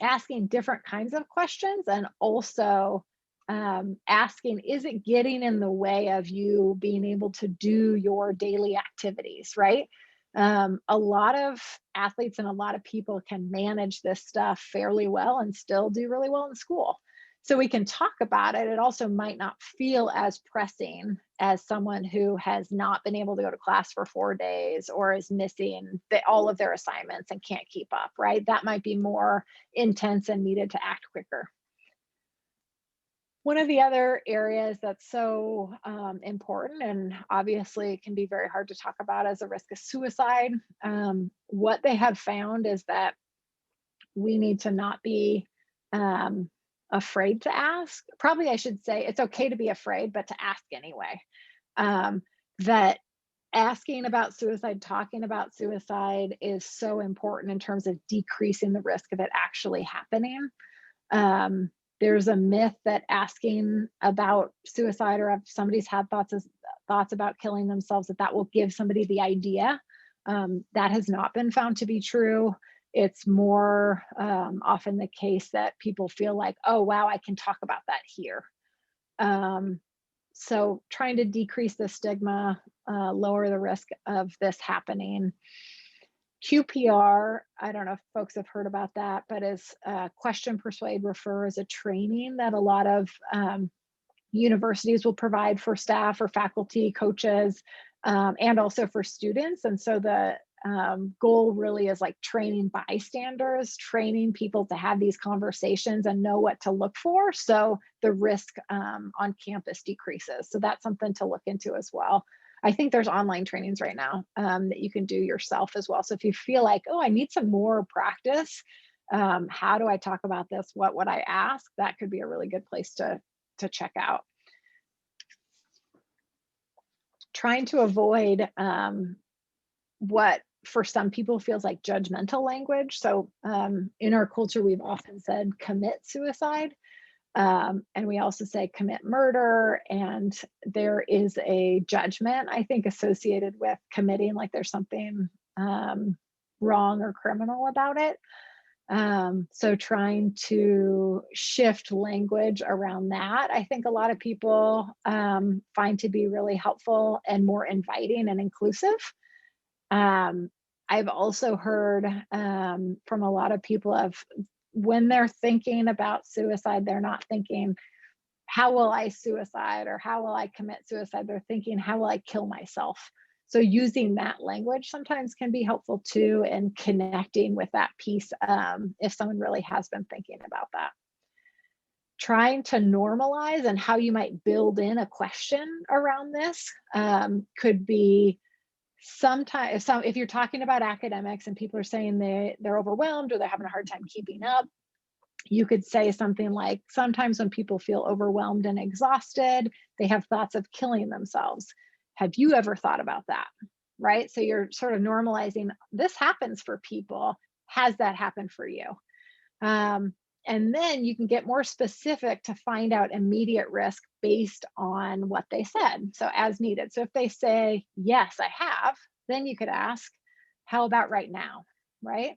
asking different kinds of questions, and also asking, is it getting in the way of you being able to do your daily activities, right? A lot of athletes and a lot of people can manage this stuff fairly well and still do really well in school. So we can talk about it. It also might not feel as pressing as someone who has not been able to go to class for 4 days or is missing all of their assignments and can't keep up, right? That might be more intense and needed to act quicker. One of the other areas that's so important and obviously can be very hard to talk about as a risk of suicide. What they have found is that we need to not be afraid to ask. Probably I should say it's okay to be afraid, but to ask anyway. That asking about suicide, talking about suicide is so important in terms of decreasing the risk of it actually happening. There's a myth that asking about suicide or if somebody's had thoughts about killing themselves, that will give somebody the idea. That has not been found to be true. It's more often the case that people feel like, oh, wow, I can talk about that here. So trying to decrease the stigma, lower the risk of this happening. QPR, I don't know if folks have heard about that, but is question, persuade, refer is a training that a lot of universities will provide for staff or faculty, coaches, and also for students. And so the goal really is like training bystanders, training people to have these conversations and know what to look for. So the risk on campus decreases. So that's something to look into as well. I think there's online trainings right now that you can do yourself as well. So if you feel like, oh, I need some more practice, how do I talk about this? What would I ask? That could be a really good place to check out. Trying to avoid what for some people feels like judgmental language. So in our culture, we've often said commit suicide. And we also say commit murder. And there is a judgment, I think, associated with committing, like there's something wrong or criminal about it. So trying to shift language around that, I think a lot of people find to be really helpful and more inviting and inclusive. I've also heard from a lot of people of when they're thinking about suicide, they're not thinking, how will I suicide or how will I commit suicide? They're thinking, how will I kill myself? So using that language sometimes can be helpful too, and connecting with that piece if someone really has been thinking about that. Trying to normalize and how you might build in a question around this could be sometimes, if you're talking about academics and people are saying they're overwhelmed or they're having a hard time keeping up, you could say something like, sometimes when people feel overwhelmed and exhausted, they have thoughts of killing themselves. Have you ever thought about that? Right? So you're sort of normalizing, this happens for people. Has that happened for you? And then you can get more specific to find out immediate risk based on what they said. So as needed. So if they say, yes, I have, then you could ask, how about right now? Right?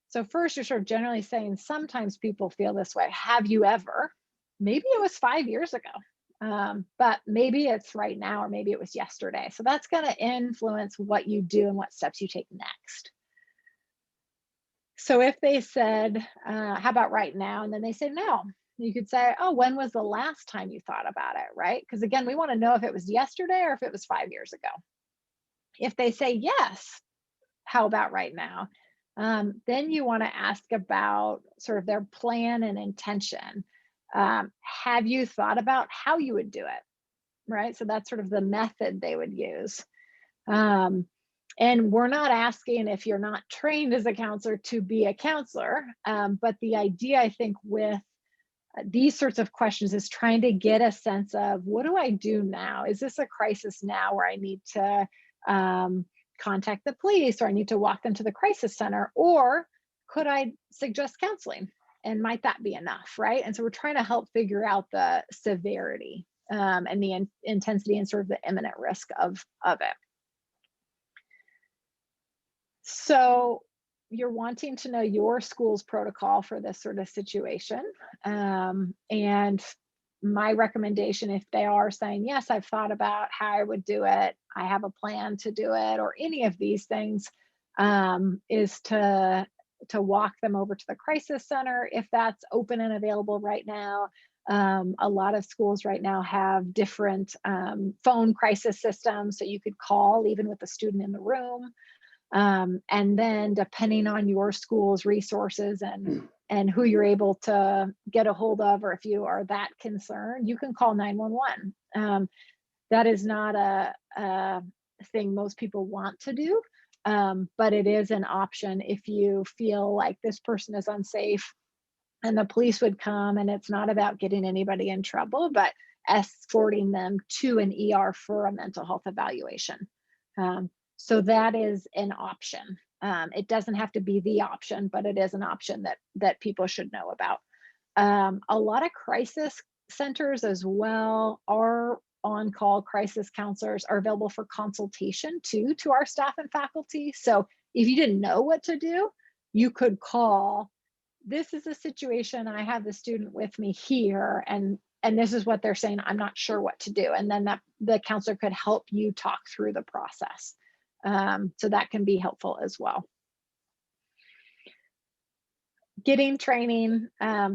So first you're sort of generally saying, sometimes people feel this way. Have you ever? Maybe it was 5 years ago, but maybe it's right now, or maybe it was yesterday. So that's going to influence what you do and what steps you take next. So if they said, how about right now? And then they say no, you could say, oh, when was the last time you thought about it, right? Because again, we want to know if it was yesterday or if it was 5 years ago. If they say yes, how about right now? Then you want to ask about sort of their plan and intention. Have you thought about how you would do it, right? So that's sort of the method they would use. And we're not asking, if you're not trained as a counselor, to be a counselor. But the idea, I think, with these sorts of questions is trying to get a sense of, what do I do now? Is this a crisis now where I need to contact the police, or I need to walk them to the crisis center? Or could I suggest counseling? And might that be enough, right? And so we're trying to help figure out the severity and the intensity and sort of the imminent risk of it. So you're wanting to know your school's protocol for this sort of situation. And my recommendation, if they are saying, yes, I've thought about how I would do it, I have a plan to do it, or any of these things, is to walk them over to the crisis center if that's open and available right now. A lot of schools right now have different phone crisis systems, so you could call even with a student in the room. And then depending on your school's resources and who you're able to get a hold of, or if you are that concerned, you can call 911. That is not a thing most people want to do, but it is an option if you feel like this person is unsafe, and the police would come, and it's not about getting anybody in trouble, but escorting them to an ER for a mental health evaluation. So that is an option. It doesn't have to be the option, but it is an option that people should know about. A lot of crisis centers as well are on-call crisis counselors are available for consultation too to our staff and faculty. So if you didn't know what to do, you could call, this is a situation, I have the student with me here, and this is what they're saying, I'm not sure what to do. And then the counselor could help you talk through the process. So that can be helpful as well. Getting training,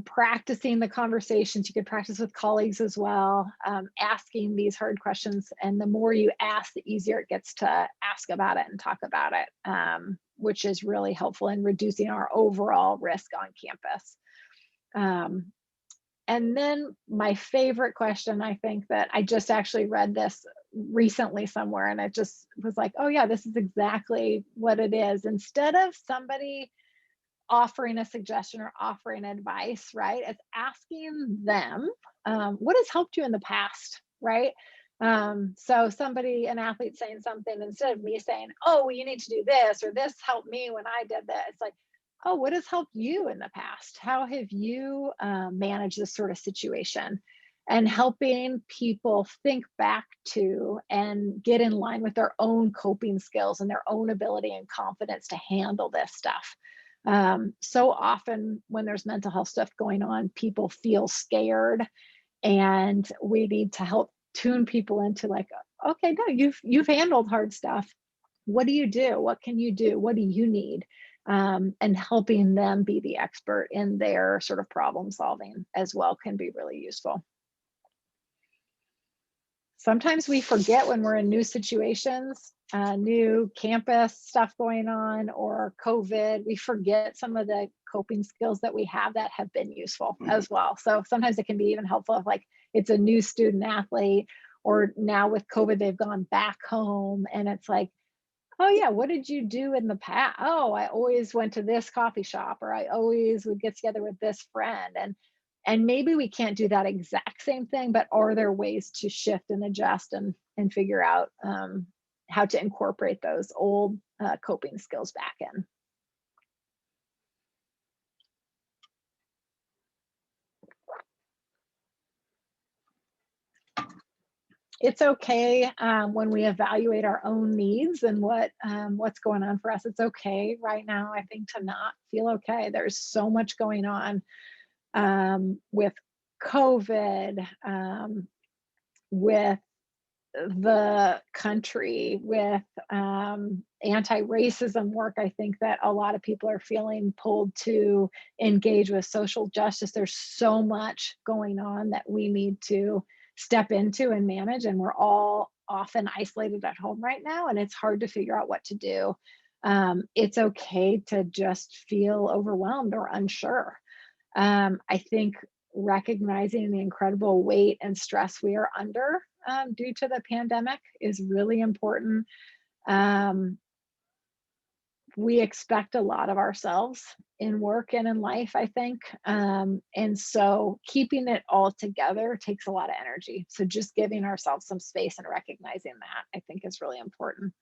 practicing the conversations. You could practice with colleagues as well, asking these hard questions. And the more you ask, the easier it gets to ask about it and talk about it, which is really helpful in reducing our overall risk on campus. And then my favorite question, I think that I just actually read this recently somewhere, and it just was like, oh yeah, this is exactly what it is. Instead of somebody offering a suggestion or offering advice, right? It's asking them, what has helped you in the past, right? So somebody, an athlete saying something, instead of me saying, oh, well, you need to do this, or this helped me when I did that, it's like, oh, what has helped you in the past? How have you managed this sort of situation? And helping people think back to and get in line with their own coping skills and their own ability and confidence to handle this stuff. So often when there's mental health stuff going on, people feel scared, and we need to help tune people into like, okay, no, you've handled hard stuff. What do you do? What can you do? What do you need? And helping them be the expert in their sort of problem solving as well can be really useful. Sometimes we forget when we're in new situations, new campus stuff going on, or COVID, we forget some of the coping skills that we have that have been useful as well. So sometimes it can be even helpful if like it's a new student athlete, or now with COVID, they've gone back home, and it's like, oh yeah, what did you do in the past? Oh, I always went to this coffee shop, or I always would get together with this friend. And maybe we can't do that exact same thing, but are there ways to shift and adjust and figure out how to incorporate those old coping skills back in? It's okay when we evaluate our own needs and what's going on for us. It's okay right now, I think, to not feel okay. There's so much going on with COVID, with the country, with anti-racism work. I think that a lot of people are feeling pulled to engage with social justice. There's so much going on that we need to step into and manage, and we're all often isolated at home right now, and it's hard to figure out what to do. It's okay to just feel overwhelmed or unsure. I think recognizing the incredible weight and stress we are under due to the pandemic is really important. We expect a lot of ourselves in work and in life, I think. And so keeping it all together takes a lot of energy. So just giving ourselves some space and recognizing that, I think, is really important.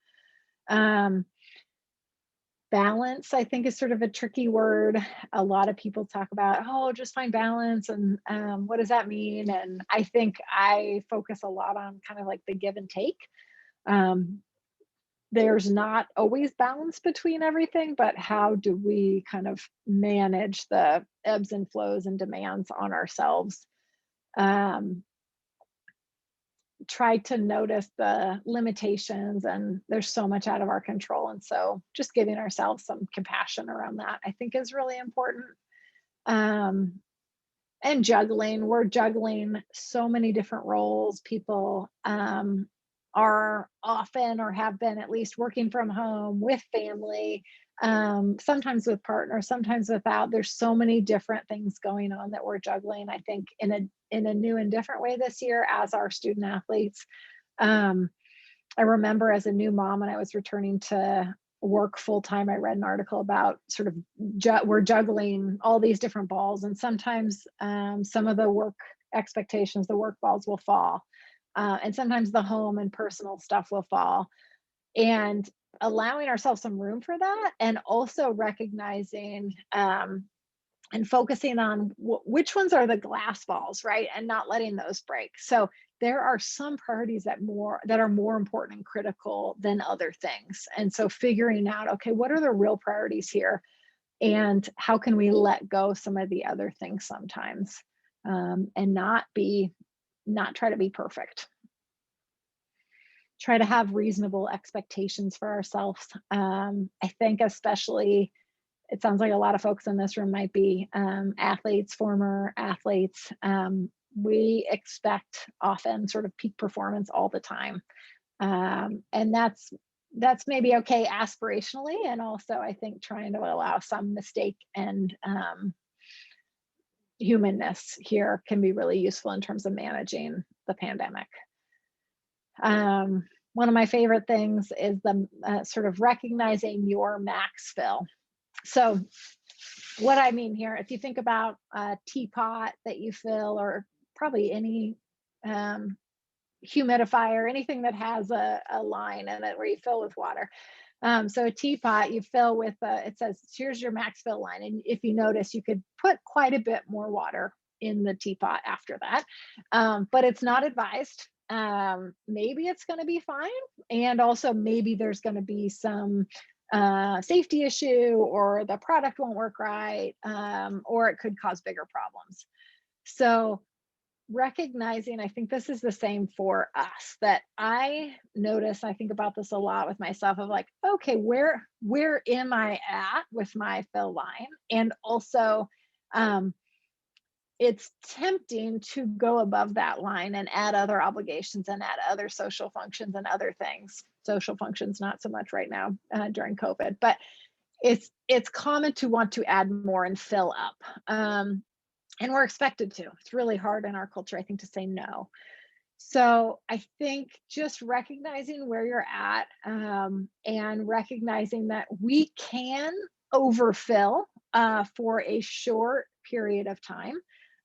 Balance, I think, is sort of a tricky word. A lot of people talk about, oh, just find balance, and what does that mean? And I think I focus a lot on kind of like the give and take. There's not always balance between everything, but how do we kind of manage the ebbs and flows and demands on ourselves? try to notice the limitations, and there's so much out of our control. And so just giving ourselves some compassion around that, I think, is really important. And we're juggling so many different roles. People are often, or have been at least, working from home with family, sometimes with partners, sometimes without. There's so many different things going on that we're juggling, I think, in a new and different way this year as our student athletes. I remember as a new mom, when I was returning to work full time, I read an article about sort of we're juggling all these different balls, and sometimes some of the work expectations, the work balls will fall, and sometimes the home and personal stuff will fall, and allowing ourselves some room for that, and also recognizing and focusing on which ones are the glass balls, right? And not letting those break. So there are some priorities that are more important and critical than other things. And so figuring out, okay, what are the real priorities here? And how can we let go some of the other things sometimes, and not try to be perfect. Try to have reasonable expectations for ourselves. I think especially, it sounds like a lot of folks in this room might be athletes, former athletes. We expect often sort of peak performance all the time. And that's maybe okay aspirationally. And also, I think, trying to allow some mistake and humanness here can be really useful in terms of managing the pandemic. One of my favorite things is the sort of recognizing your max fill. So what I mean here, if you think about a teapot that you fill, or probably any humidifier, anything that has a line in it where you fill with water. So a teapot, you fill with, it says, here's your max fill line. And if you notice, you could put quite a bit more water in the teapot after that, but it's not advised. Maybe it's going to be fine. And also maybe there's going to be some safety issue, or the product won't work right, or it could cause bigger problems. So recognizing, I think this is the same for us, that I notice, I think about this a lot with myself, of like, okay, where am I at with my fill line? And also, it's tempting to go above that line and add other obligations and add other social functions and other things. Social functions, not so much right now during COVID, but it's common to want to add more and fill up. And we're expected to. It's really hard in our culture, I think, to say no. So I think just recognizing where you're at, and recognizing that we can overfill for a short period of time.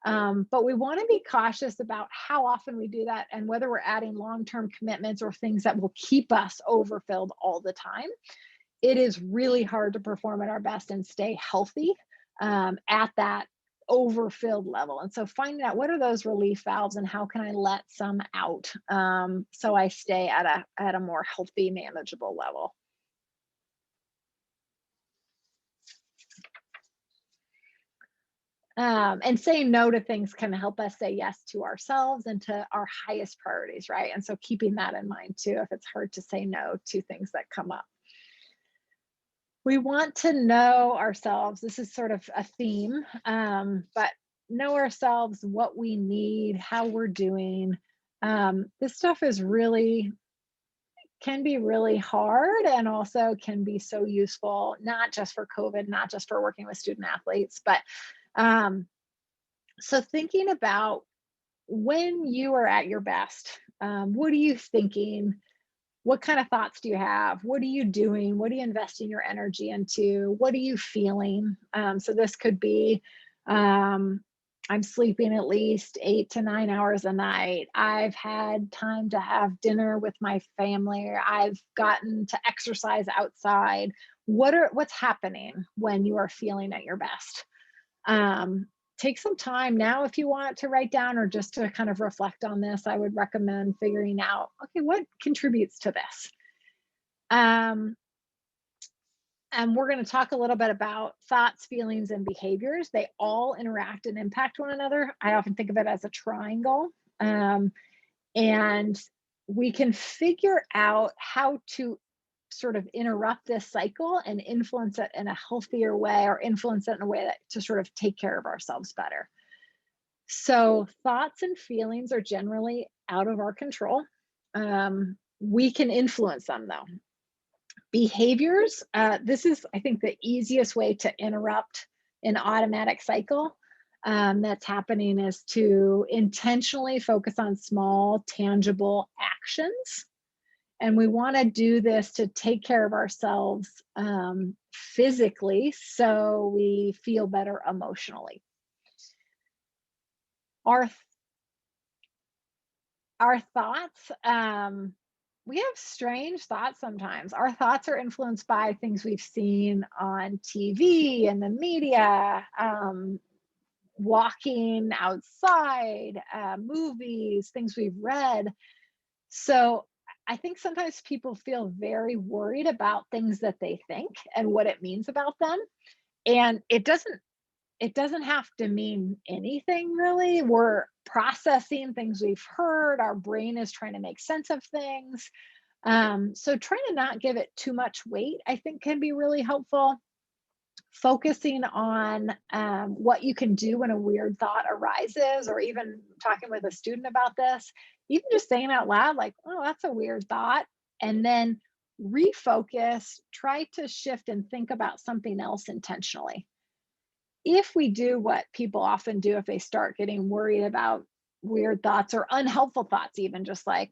But we want to be cautious about how often we do that, and whether we're adding long-term commitments or things that will keep us overfilled all the time. It is really hard to perform at our best and stay healthy at that overfilled level. And so finding out what are those relief valves, and how can I let some out, so I stay at a more healthy, manageable level. And saying no to things can help us say yes to ourselves and to our highest priorities, right? And so keeping that in mind too, if it's hard to say no to things that come up. We want to know ourselves. This is sort of a theme, but know ourselves, what we need, how we're doing. This stuff can be really hard, and also can be so useful, not just for COVID, not just for working with student athletes, but so thinking about when you are at your best, what are you thinking? What kind of thoughts do you have? What are you doing? What are you investing your energy into? What are you feeling? So this could be, I'm sleeping at least 8 to 9 hours a night. I've had time to have dinner with my family. I've gotten to exercise outside. What's happening when you are feeling at your best? Take some time now, if you want to write down, or just to kind of reflect on this. I would recommend figuring out, okay, what contributes to this? we're going to talk a little bit about thoughts, feelings, and behaviors. They all interact and impact one another. I often think of it as a triangle. And we can figure out how to sort of interrupt this cycle and influence it in a healthier way, or influence it in a way that to sort of take care of ourselves better. So thoughts and feelings are generally out of our control. We can influence them though. Behaviors, this is, I think, the easiest way to interrupt an automatic cycle that's happening, is to intentionally focus on small, tangible actions. And we want to do this to take care of ourselves physically, so we feel better emotionally. Our thoughts, we have strange thoughts sometimes. Our thoughts are influenced by things we've seen on TV and the media, walking outside, movies, things we've read. So I think sometimes people feel very worried about things that they think and what it means about them. And it doesn't have to mean anything really. We're processing things we've heard. Our brain is trying to make sense of things. So trying to not give it too much weight, I think, can be really helpful. Focusing on what you can do when a weird thought arises, or even talking with a student about this, even just saying out loud, like, oh, that's a weird thought, and then refocus, try to shift and think about something else intentionally. If we do what people often do if they start getting worried about weird thoughts or unhelpful thoughts, even just like,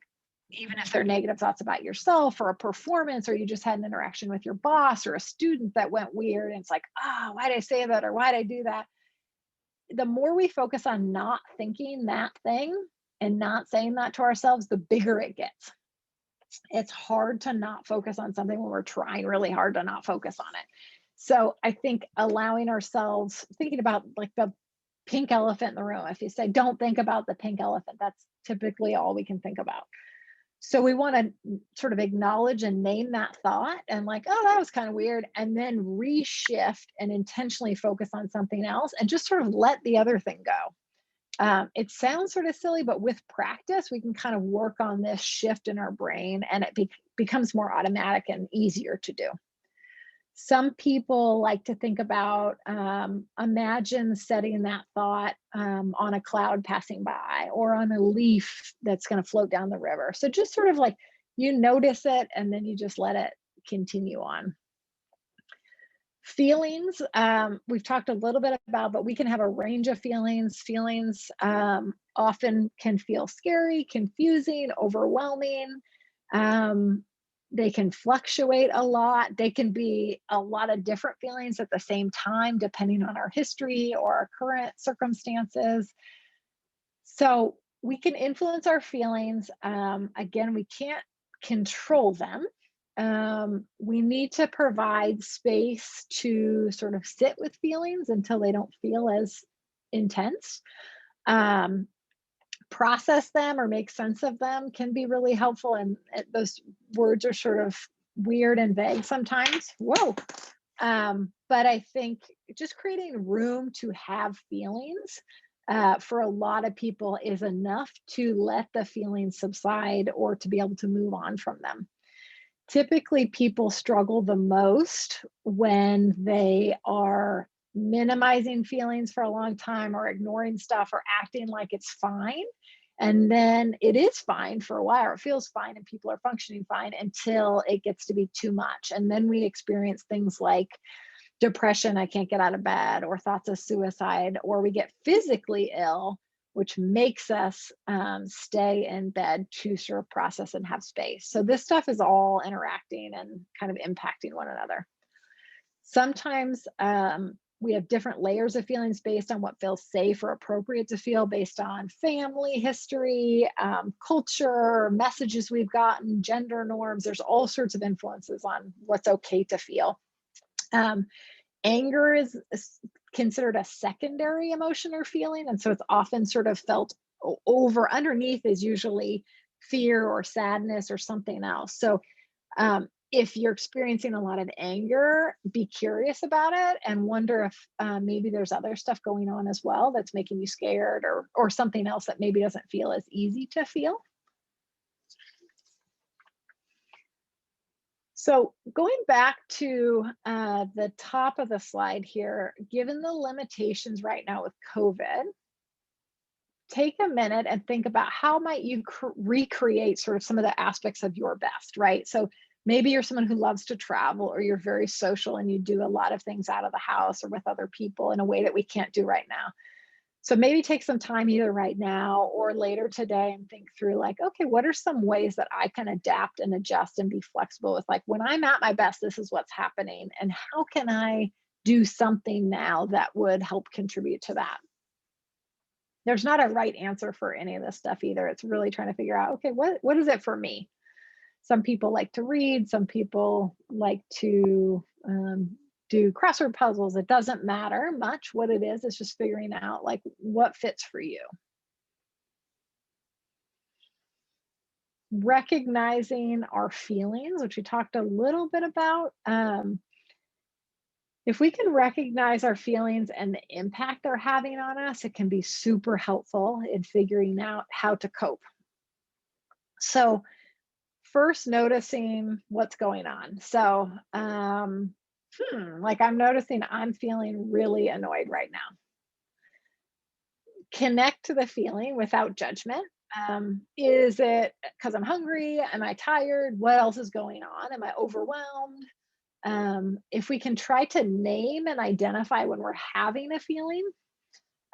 even if they're negative thoughts about yourself or a performance, or you just had an interaction with your boss or a student that went weird, and it's like, oh, why did I say that, or why did I do that? The more we focus on not thinking that thing and not saying that to ourselves, the bigger it gets. It's hard to not focus on something when we're trying really hard to not focus on it. So I think allowing ourselves, thinking about like the pink elephant in the room, if you say, don't think about the pink elephant, that's typically all we can think about. So we want to sort of acknowledge and name that thought, and like, oh, that was kind of weird, and then reshift and intentionally focus on something else, and just sort of let the other thing go. It sounds sort of silly, but with practice, we can kind of work on this shift in our brain, and it becomes more automatic and easier to do. Some people like to think about, imagine setting that thought on a cloud passing by, or on a leaf that's going to float down the river. So just sort of like, you notice it and then you just let it continue on. Feelings, we've talked a little bit about, but we can have a range of feelings. Feelings often can feel scary, confusing, overwhelming. They can fluctuate a lot. They can be a lot of different feelings at the same time, depending on our history or our current circumstances. So we can influence our feelings. Again, we can't control them. We need to provide space to sort of sit with feelings until they don't feel as intense. Process them or make sense of them can be really helpful. And those words are sort of weird and vague sometimes. Whoa. But I think just creating room to have feelings for a lot of people is enough to let the feelings subside, or to be able to move on from them. Typically, people struggle the most when they are minimizing feelings for a long time, or ignoring stuff, or acting like it's fine. And then it is fine for a while, or it feels fine, and people are functioning fine until it gets to be too much. And then we experience things like depression, I can't get out of bed, or thoughts of suicide, or we get physically ill, which makes us stay in bed to sort of process and have space. So this stuff is all interacting and kind of impacting one another. Sometimes we have different layers of feelings based on what feels safe or appropriate to feel, based on family history, culture, messages we've gotten, gender norms. There's all sorts of influences on what's okay to feel. Anger is considered a secondary emotion or feeling, and so it's often sort of felt over. Underneath is usually fear or sadness or something else. So If you're experiencing a lot of anger, be curious about it and wonder if maybe there's other stuff going on as well that's making you scared, or something else that maybe doesn't feel as easy to feel. So going back to the top of the slide here, given the limitations right now with COVID, take a minute and think about how might you recreate sort of some of the aspects of your best, right? So maybe you're someone who loves to travel, or you're very social and you do a lot of things out of the house or with other people in a way that we can't do right now. So maybe take some time either right now or later today and think through, like, okay, what are some ways that I can adapt and adjust and be flexible with, like, when I'm at my best, this is what's happening, and how can I do something now that would help contribute to that? There's not a right answer for any of this stuff either. It's really trying to figure out, okay, what is it for me? Some people like to read, some people like to do crossword puzzles. It doesn't matter much what it is. It's just figuring out, like, what fits for you. Recognizing our feelings, which we talked a little bit about. If we can recognize our feelings and the impact they're having on us, it can be super helpful in figuring out how to cope. So first, noticing what's going on. So, like, I'm noticing I'm feeling really annoyed right now. Connect to the feeling without judgment. Is it because I'm hungry? Am I tired? What else is going on? Am I overwhelmed? If we can try to name and identify when we're having a feeling,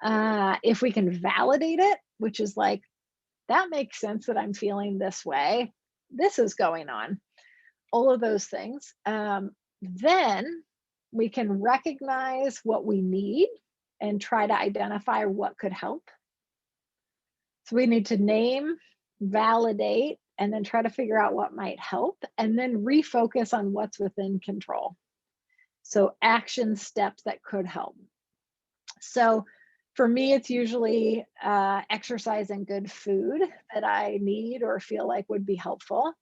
if we can validate it, which is like, that makes sense that I'm feeling this way, this is going on, all of those things, then we can recognize what we need and try to identify what could help. So we need to name, validate, and then try to figure out what might help, and then refocus on what's within control. So action steps that could help. So for me, it's usually exercise and good food that I need or feel like would be helpful.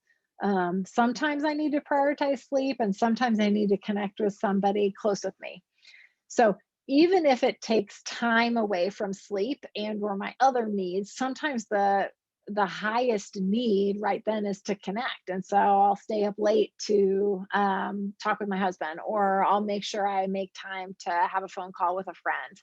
Sometimes I need to prioritize sleep, and sometimes I need to connect with somebody close with me. So even if it takes time away from sleep and or my other needs, sometimes the highest need right then is to connect. And so I'll stay up late to talk with my husband, or I'll make sure I make time to have a phone call with a friend.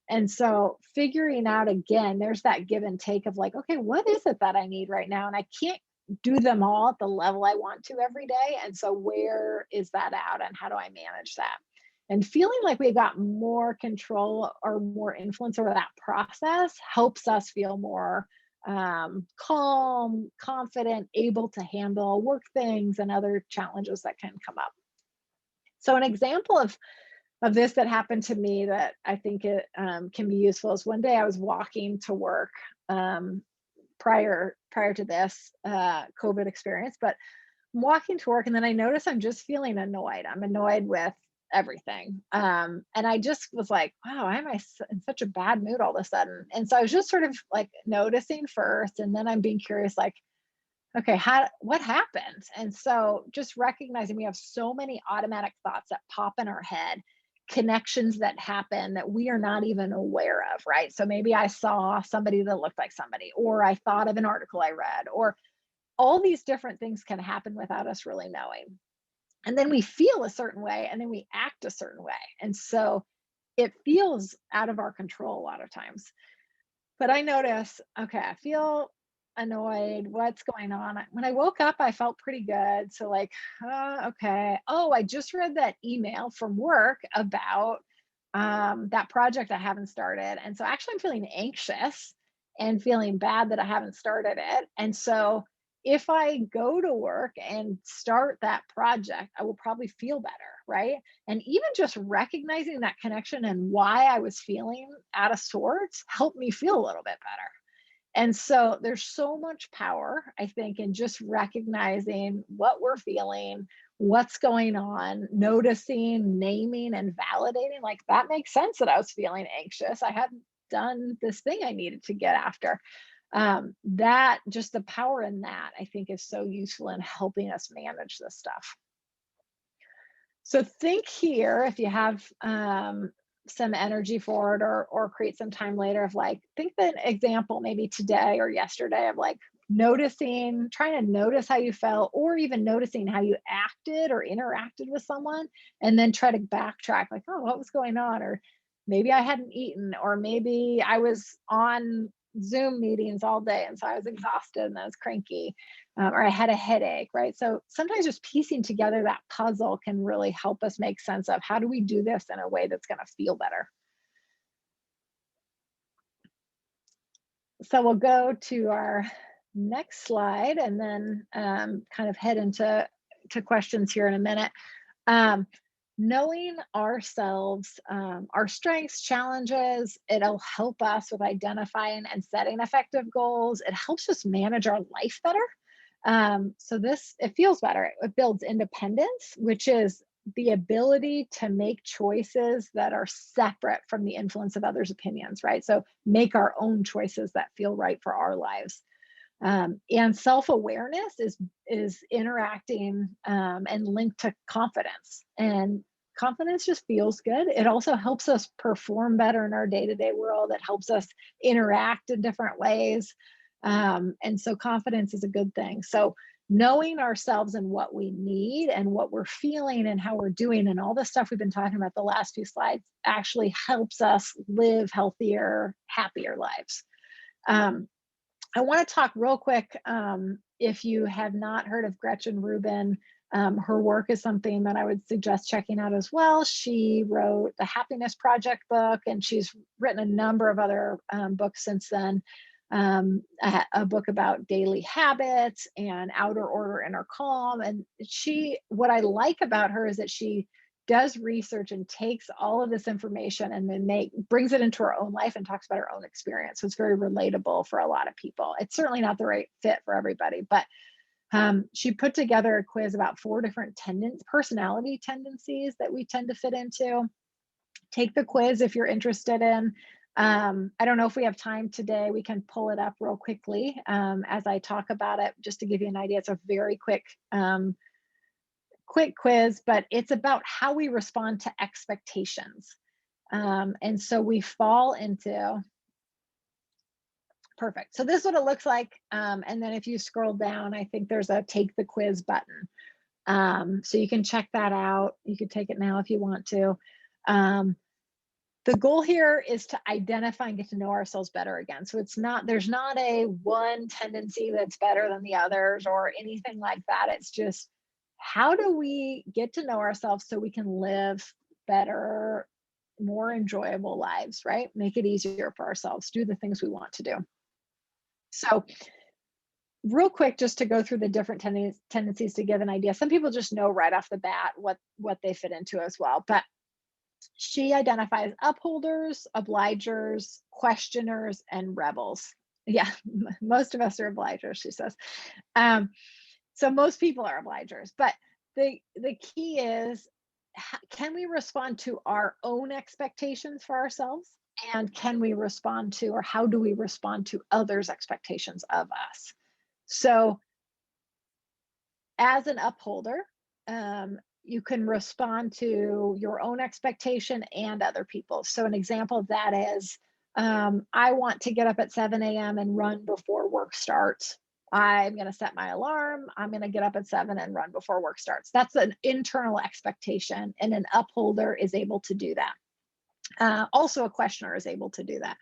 And so figuring out, again, there's that give and take of, like, okay, what is it that I need right now? And I can't do them all at the level I want to every day. And so where is that at, and how do I manage that? And feeling like we got more control or more influence over that process helps us feel more calm, confident, able to handle work things and other challenges that can come up. So an example of this that happened to me that I think it can be useful is, one day I was walking to work prior to this COVID experience, but I'm walking to work, and then I notice I'm just feeling annoyed. I'm annoyed with everything. And I just was like, wow, why am I in such a bad mood all of a sudden? And so I was just sort of like noticing first, and then I'm being curious, like, okay, what happened? And so just recognizing we have so many automatic thoughts that pop in our head, connections that happen that we are not even aware of, right? So maybe I saw somebody that looked like somebody, or I thought of an article I read, or all these different things can happen without us really knowing. And then we feel a certain way, and then we act a certain way. And so it feels out of our control a lot of times. But I notice, okay, I feel annoyed. What's going on? When I woke up, I felt pretty good. So, like, okay. Oh, I just read that email from work about that project I haven't started. And so actually I'm feeling anxious and feeling bad that I haven't started it. And so if I go to work and start that project, I will probably feel better, right? And even just recognizing that connection and why I was feeling out of sorts helped me feel a little bit better. And so there's so much power, I think, in just recognizing what we're feeling, what's going on, noticing, naming, and validating. Like, that makes sense that I was feeling anxious. I hadn't done this thing I needed to get after. That, just the power in that, I think, is so useful in helping us manage this stuff. So think here, if you have some energy for it, or create some time later, of like, think of an example maybe today or yesterday of like trying to notice how you felt, or even noticing how you acted or interacted with someone, and then try to backtrack like, oh, what was going on? Or maybe I hadn't eaten, or maybe I was on Zoom meetings all day and so I was exhausted and I was cranky, or I had a headache, right? So sometimes just piecing together that puzzle can really help us make sense of how do we do this in a way that's going to feel better. So we'll go to our next slide and then kind of head into questions here in a minute. Knowing ourselves, our strengths, challenges, it'll help us with identifying and setting effective goals. It helps us manage our life better. So it feels better. It builds independence, which is the ability to make choices that are separate from the influence of others' opinions, right? So make our own choices that feel right for our lives. And self-awareness is interacting and linked to confidence. And confidence just feels good. It also helps us perform better in our day-to-day world. It helps us interact in different ways. And so confidence is a good thing. So knowing ourselves and what we need and what we're feeling and how we're doing and all the stuff we've been talking about the last few slides actually helps us live healthier, happier lives. I want to talk real quick. If you have not heard of Gretchen Rubin, her work is something that I would suggest checking out as well. She wrote the Happiness Project book, and she's written a number of other books since then. A book about daily habits and outer order, inner calm. And what I like about her is that she does research and takes all of this information and then brings it into her own life and talks about her own experience. So it's very relatable for a lot of people. It's certainly not the right fit for everybody, but she put together a quiz about 4 different personality tendencies that we tend to fit into. Take the quiz if you're interested in. I don't know if we have time today. We can pull it up real quickly as I talk about it, just to give you an idea. It's a very quick quiz, but it's about how we respond to expectations. And so we fall into, perfect. So this is what it looks like. And then if you scroll down, I think there's a take the quiz button. So you can check that out. You can take it now if you want to. The goal here is to identify and get to know ourselves better again. So there's not a one tendency that's better than the others or anything like that. It's just, how do we get to know ourselves so we can live better, more enjoyable lives, right? Make it easier for ourselves, do the things we want to do. So real quick, just to go through the different tendencies to give an idea. Some people just know right off the bat what they fit into as well. But she identifies upholders, obligers, questioners, and rebels. Yeah, most of us are obligers, she says. So most people are obligers, but the key is, can we respond to our own expectations for ourselves? And can we respond to, or how do we respond to others' expectations of us? So as an upholder, you can respond to your own expectation and other people's. So an example of that is, I want to get up at 7 a.m. and run before work starts. I'm going to set my alarm. I'm going to get up at 7 and run before work starts. That's an internal expectation, and an upholder is able to do that. Also, a questioner is able to do that.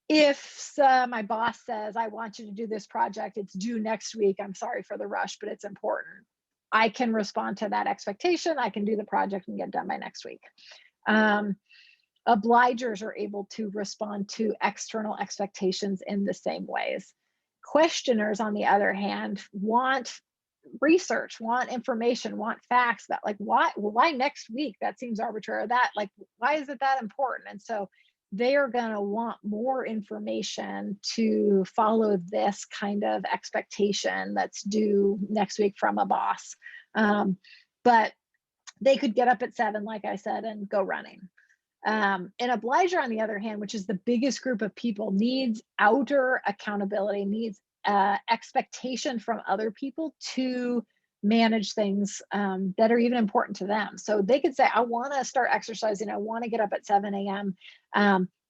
If my boss says, I want you to do this project, it's due next week, I'm sorry for the rush, but it's important, I can respond to that expectation. I can do the project and get done by next week. Obligers are able to respond to external expectations in the same ways. Questioners, on the other hand, want research, want information, want facts, that like, why next week? That seems arbitrary. That, like, why is it that important? And so they are going to want more information to follow this kind of expectation that's due next week from a boss. But they could get up at 7, like I said, and go running. An obliger, on the other hand, which is the biggest group of people, needs outer accountability, needs expectation from other people to manage things that are even important to them. So they could say, I want to start exercising. I want to get up at 7 a.m.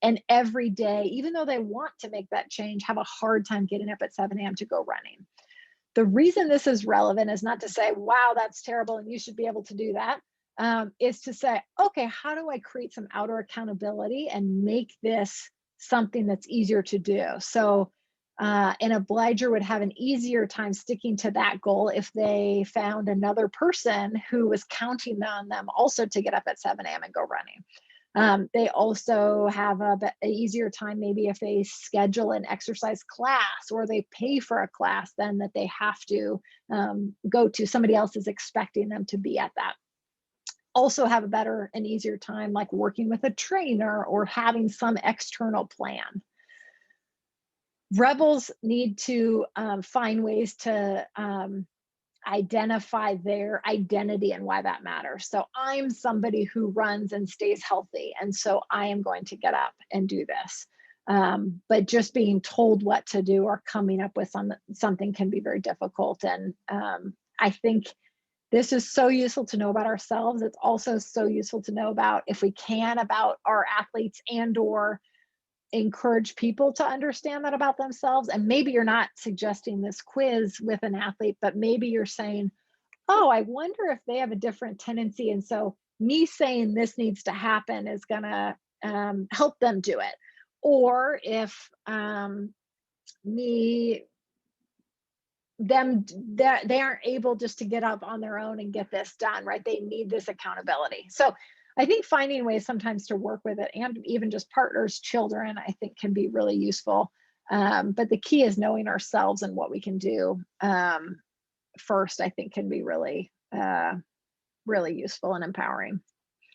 And every day, even though they want to make that change, have a hard time getting up at 7 a.m. to go running. The reason this is relevant is not to say, wow, that's terrible and you should be able to do that. Is to say, okay, how do I create some outer accountability and make this something that's easier to do? So an obliger would have an easier time sticking to that goal if they found another person who was counting on them also to get up at 7 a.m. and go running. They also have an easier time maybe if they schedule an exercise class or they pay for a class then that they have to go to. Somebody else is expecting them to be at that. Also have a better and easier time like working with a trainer or having some external plan. Rebels need to find ways to identify their identity and why that matters. So I'm somebody who runs and stays healthy, and so I am going to get up and do this. But just being told what to do or coming up with something can be very difficult. And I think this is so useful to know about ourselves. It's also so useful to know about, if we can, about our athletes, and or encourage people to understand that about themselves. And maybe you're not suggesting this quiz with an athlete, but maybe you're saying, oh, I wonder if they have a different tendency. And so me saying this needs to happen is going to help them do it. Or if they aren't able just to get up on their own and get this done, right? They need this accountability. So I think finding ways sometimes to work with it, and even just partners, children, I think can be really useful. But the key is knowing ourselves and what we can do first, I think can be really, really useful and empowering.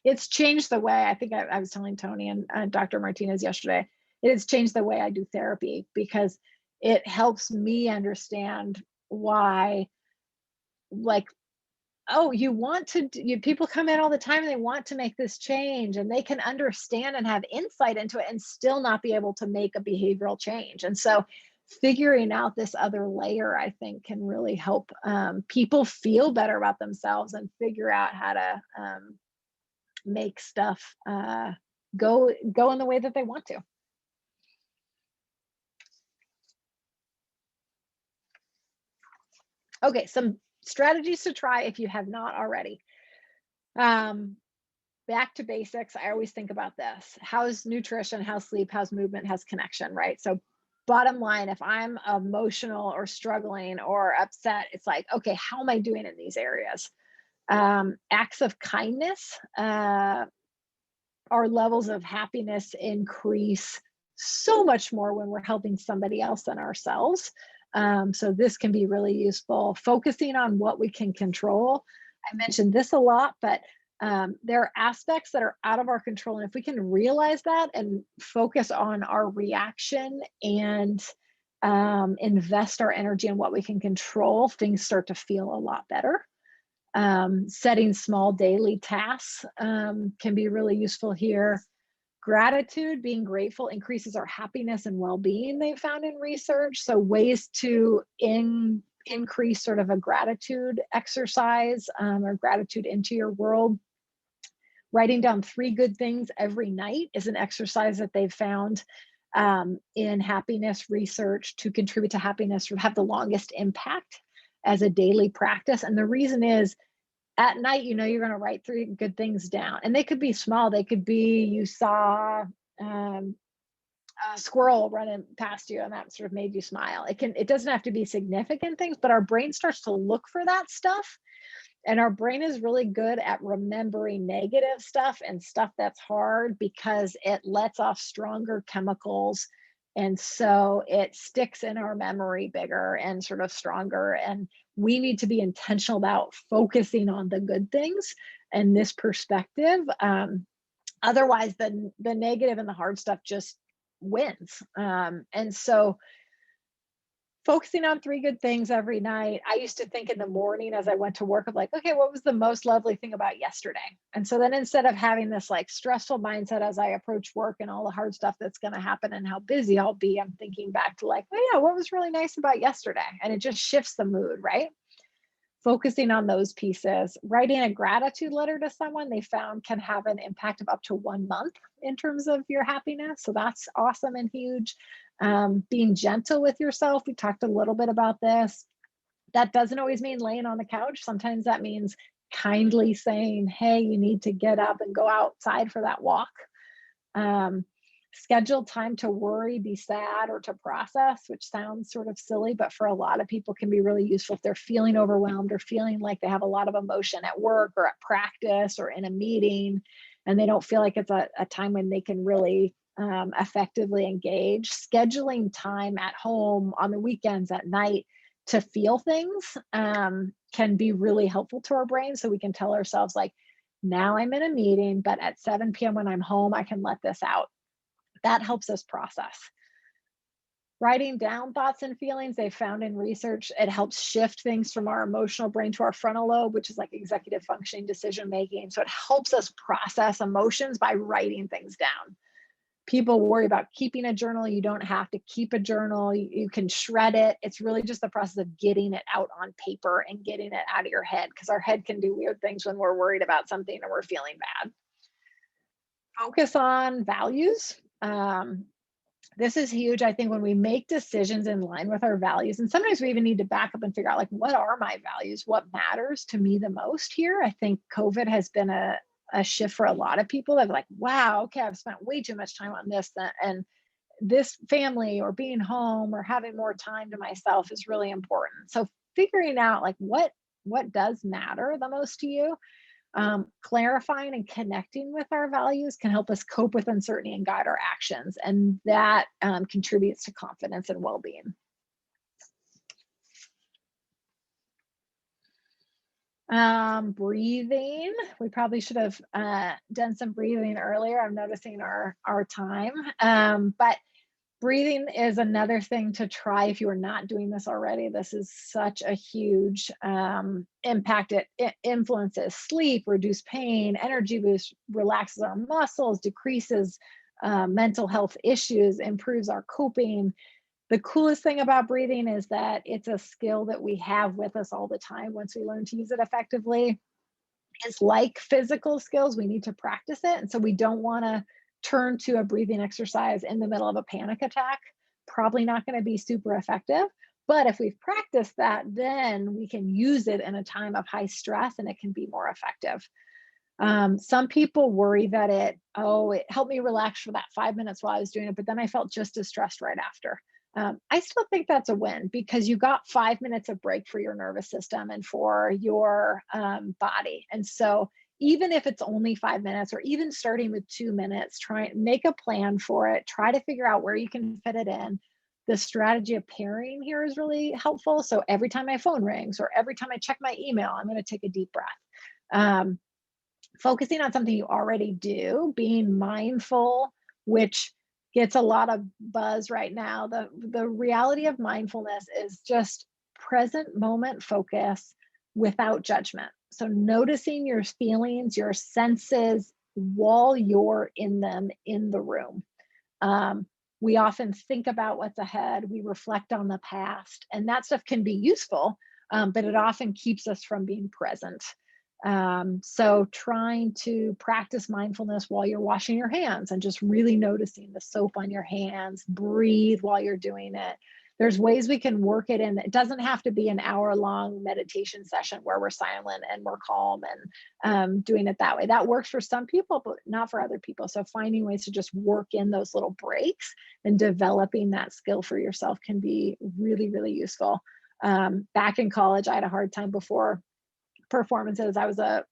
It's changed the way, I think I was telling Tony and Dr. Martinez yesterday, it has changed the way I do therapy, because it helps me understand why, like, oh, people come in all the time and they want to make this change, and they can understand and have insight into it and still not be able to make a behavioral change. And so figuring out this other layer, I think, can really help people feel better about themselves and figure out how to make stuff go in the way that they want to. Okay, some strategies to try if you have not already. Back to basics. I always think about this. How's nutrition, how's sleep, how's movement, how's connection, right? So bottom line, if I'm emotional or struggling or upset, it's like, okay, how am I doing in these areas? Acts of kindness, our levels of happiness increase so much more when we're helping somebody else than ourselves. So this can be really useful. Focusing on what we can control. I mentioned this a lot, but there are aspects that are out of our control. And if we can realize that and focus on our reaction and invest our energy in what we can control, things start to feel a lot better. Setting small daily tasks can be really useful here. Gratitude, being grateful, increases our happiness and well-being, they found in research. So ways to increase sort of a gratitude exercise or gratitude into your world. Writing down 3 good things every night is an exercise that they've found in happiness research to contribute to happiness, or have the longest impact as a daily practice. And the reason is, at night, you're going to write 3 good things down, and they could be small. They could be, you saw a squirrel running past you and that sort of made you smile. It doesn't have to be significant things, but our brain starts to look for that stuff. And our brain is really good at remembering negative stuff and stuff that's hard, because it lets off stronger chemicals. And so it sticks in our memory bigger and sort of stronger. And we need to be intentional about focusing on the good things and this perspective. Otherwise, the negative and the hard stuff just wins. And so focusing on 3 good things every night. I used to think in the morning as I went to work of like, okay, what was the most lovely thing about yesterday? And so then instead of having this like stressful mindset as I approach work and all the hard stuff that's going to happen and how busy I'll be, I'm thinking back to like, oh yeah, what was really nice about yesterday? And it just shifts the mood, right? focusing on those pieces. Writing a gratitude letter to someone they found can have an impact of up to 1 month in terms of your happiness. So that's awesome and huge. Being gentle with yourself. We talked a little bit about this. That doesn't always mean laying on the couch. Sometimes that means kindly saying, hey, you need to get up and go outside for that walk. Schedule time to worry, be sad, or to process, which sounds sort of silly, but for a lot of people can be really useful if they're feeling overwhelmed or feeling like they have a lot of emotion at work or at practice or in a meeting, and they don't feel like it's a time when they can really effectively engage. Scheduling time at home, on the weekends, at night, to feel things can be really helpful to our brain. So we can tell ourselves, like, now I'm in a meeting, but at 7 p.m. when I'm home, I can let this out. That helps us process. Writing down thoughts and feelings, they found in research, it helps shift things from our emotional brain to our frontal lobe, which is like executive functioning, decision making. So it helps us process emotions by writing things down. People worry about keeping a journal. You don't have to keep a journal. You can shred it. It's really just the process of getting it out on paper and getting it out of your head, because our head can do weird things when we're worried about something or we're feeling bad. Focus on values. This is huge. I think when we make decisions in line with our values, and sometimes we even need to back up and figure out, like, what are my values? What matters to me the most here? I think COVID has been a shift for a lot of people that are like, wow, okay, I've spent way too much time on this, and this family or being home or having more time to myself is really important. So figuring out, like, what does matter the most to you. Clarifying and connecting with our values can help us cope with uncertainty and guide our actions. And that contributes to confidence and well-being. Breathing. We probably should have done some breathing earlier. I'm noticing our time. But breathing is another thing to try if you are not doing this already. This is such a huge impact. It influences sleep, reduce pain, energy boost, relaxes our muscles, decreases mental health issues, improves our coping. The coolest thing about breathing is that it's a skill that we have with us all the time once we learn to use it effectively. It's like physical skills. We need to practice it. And so we don't want to turn to a breathing exercise in the middle of a panic attack. Probably not going to be super effective. But if we've practiced that, then we can use it in a time of high stress and it can be more effective. Some people worry that it helped me relax for that 5 minutes while I was doing it, but then I felt just as stressed right after. I still think that's a win, because you got 5 minutes of break for your nervous system and for your body. And so even if it's only 5 minutes, or even starting with 2 minutes, try and make a plan for it. Try to figure out where you can fit it in. The strategy of pairing here is really helpful. So every time my phone rings or every time I check my email, I'm going to take a deep breath. Focusing on something you already do, being mindful, which gets a lot of buzz right now. The reality of mindfulness is just present moment focus without judgment. So noticing your feelings, your senses while you're in them in the room. We often think about what's ahead. We reflect on the past, and that stuff can be useful, but it often keeps us from being present. So trying to practice mindfulness while you're washing your hands and just really noticing the soap on your hands, breathe while you're doing it. There's ways we can work it in. It doesn't have to be an hour-long meditation session where we're silent and we're calm and doing it that way. That works for some people, but not for other people. So finding ways to just work in those little breaks and developing that skill for yourself can be really, really useful. Back in college, I had a hard time before performances. I was a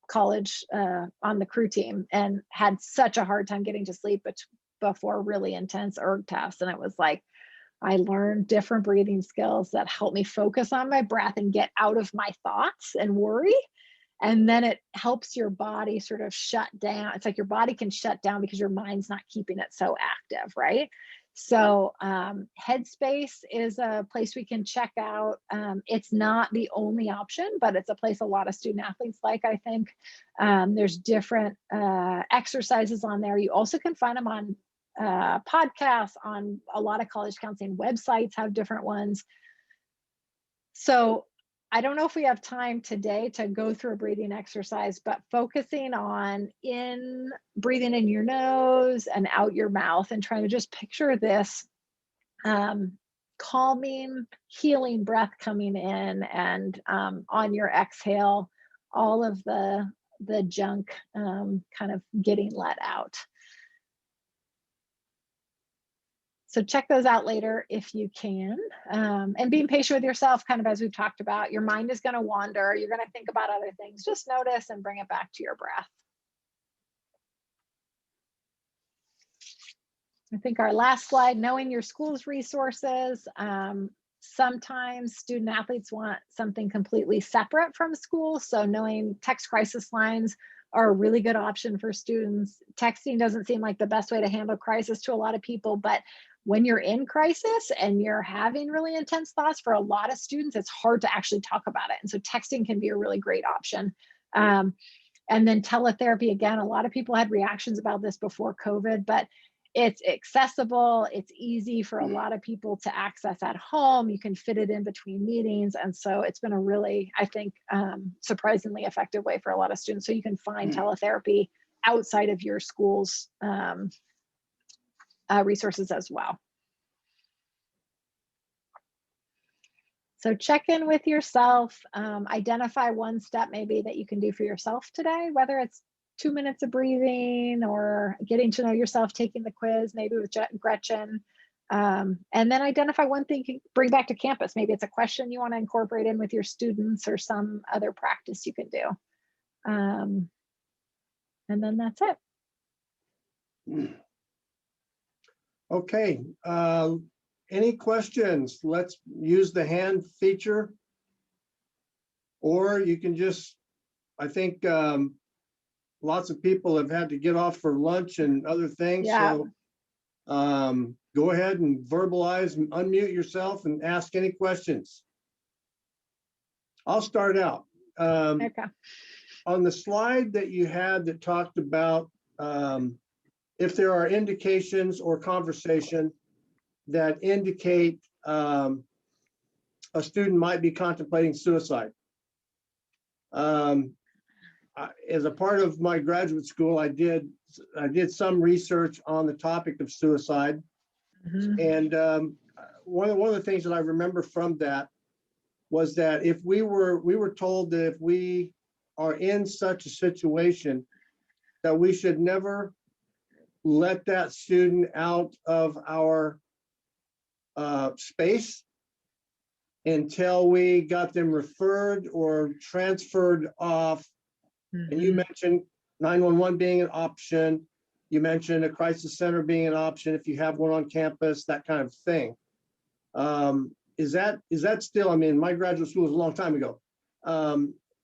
college on the crew team and had such a hard time getting to sleep before really intense erg tests. And it was like, I learned different breathing skills that help me focus on my breath and get out of my thoughts and worry. And then it helps your body sort of shut down. It's like your body can shut down because your mind's not keeping it so active, right? So Headspace is a place we can check out. It's not the only option, but it's a place a lot of student athletes like, I think. There's different exercises on there. You also can find them on podcasts, on a lot of college counseling websites have different ones. So I don't know if we have time today to go through a breathing exercise, but focusing on breathing in your nose and out your mouth and trying to just picture this calming, healing breath coming in, and on your exhale, all of the junk kind of getting let out. So check those out later if you can. And being patient with yourself, kind of as we've talked about. Your mind is going to wander. You're going to think about other things. Just notice and bring it back to your breath. I think our last slide, knowing your school's resources. Sometimes student athletes want something completely separate from school. So knowing text crisis lines are a really good option for students. Texting doesn't seem like the best way to handle crisis to a lot of people, but when you're in crisis and you're having really intense thoughts, for a lot of students, it's hard to actually talk about it. And so texting can be a really great option. And then teletherapy, again, a lot of people had reactions about this before COVID, but it's accessible. It's easy for a lot of people to access at home. You can fit it in between meetings. And so it's been a really, I think, surprisingly effective way for a lot of students. So you can find teletherapy outside of your school's resources as well. So check in with yourself, identify one step maybe that you can do for yourself today, whether it's 2 minutes of breathing or getting to know yourself, taking the quiz, maybe with Gretchen. And then identify one thing you can bring back to campus. Maybe it's a question you want to incorporate in with your students or some other practice you can do. And then that's it. Okay. Any questions? Let's use the hand feature. Or you can just, I think, lots of people have had to get off for lunch and other things. Yeah. So go ahead and verbalize and unmute yourself and ask any questions. I'll start out. Okay. On the slide that you had that talked about if there are indications or conversation that indicate a student might be contemplating suicide. As a part of my graduate school, I did some research on the topic of suicide. Mm-hmm. And one of the things that I remember from that was that if we were told that if we are in such a situation, that we should never let that student out of our space until we got them referred or transferred off. Mm-hmm. And you mentioned 911 being an option. You mentioned a crisis center being an option if you have one on campus, that kind of thing. Is that still, I mean, my graduate school was a long time ago.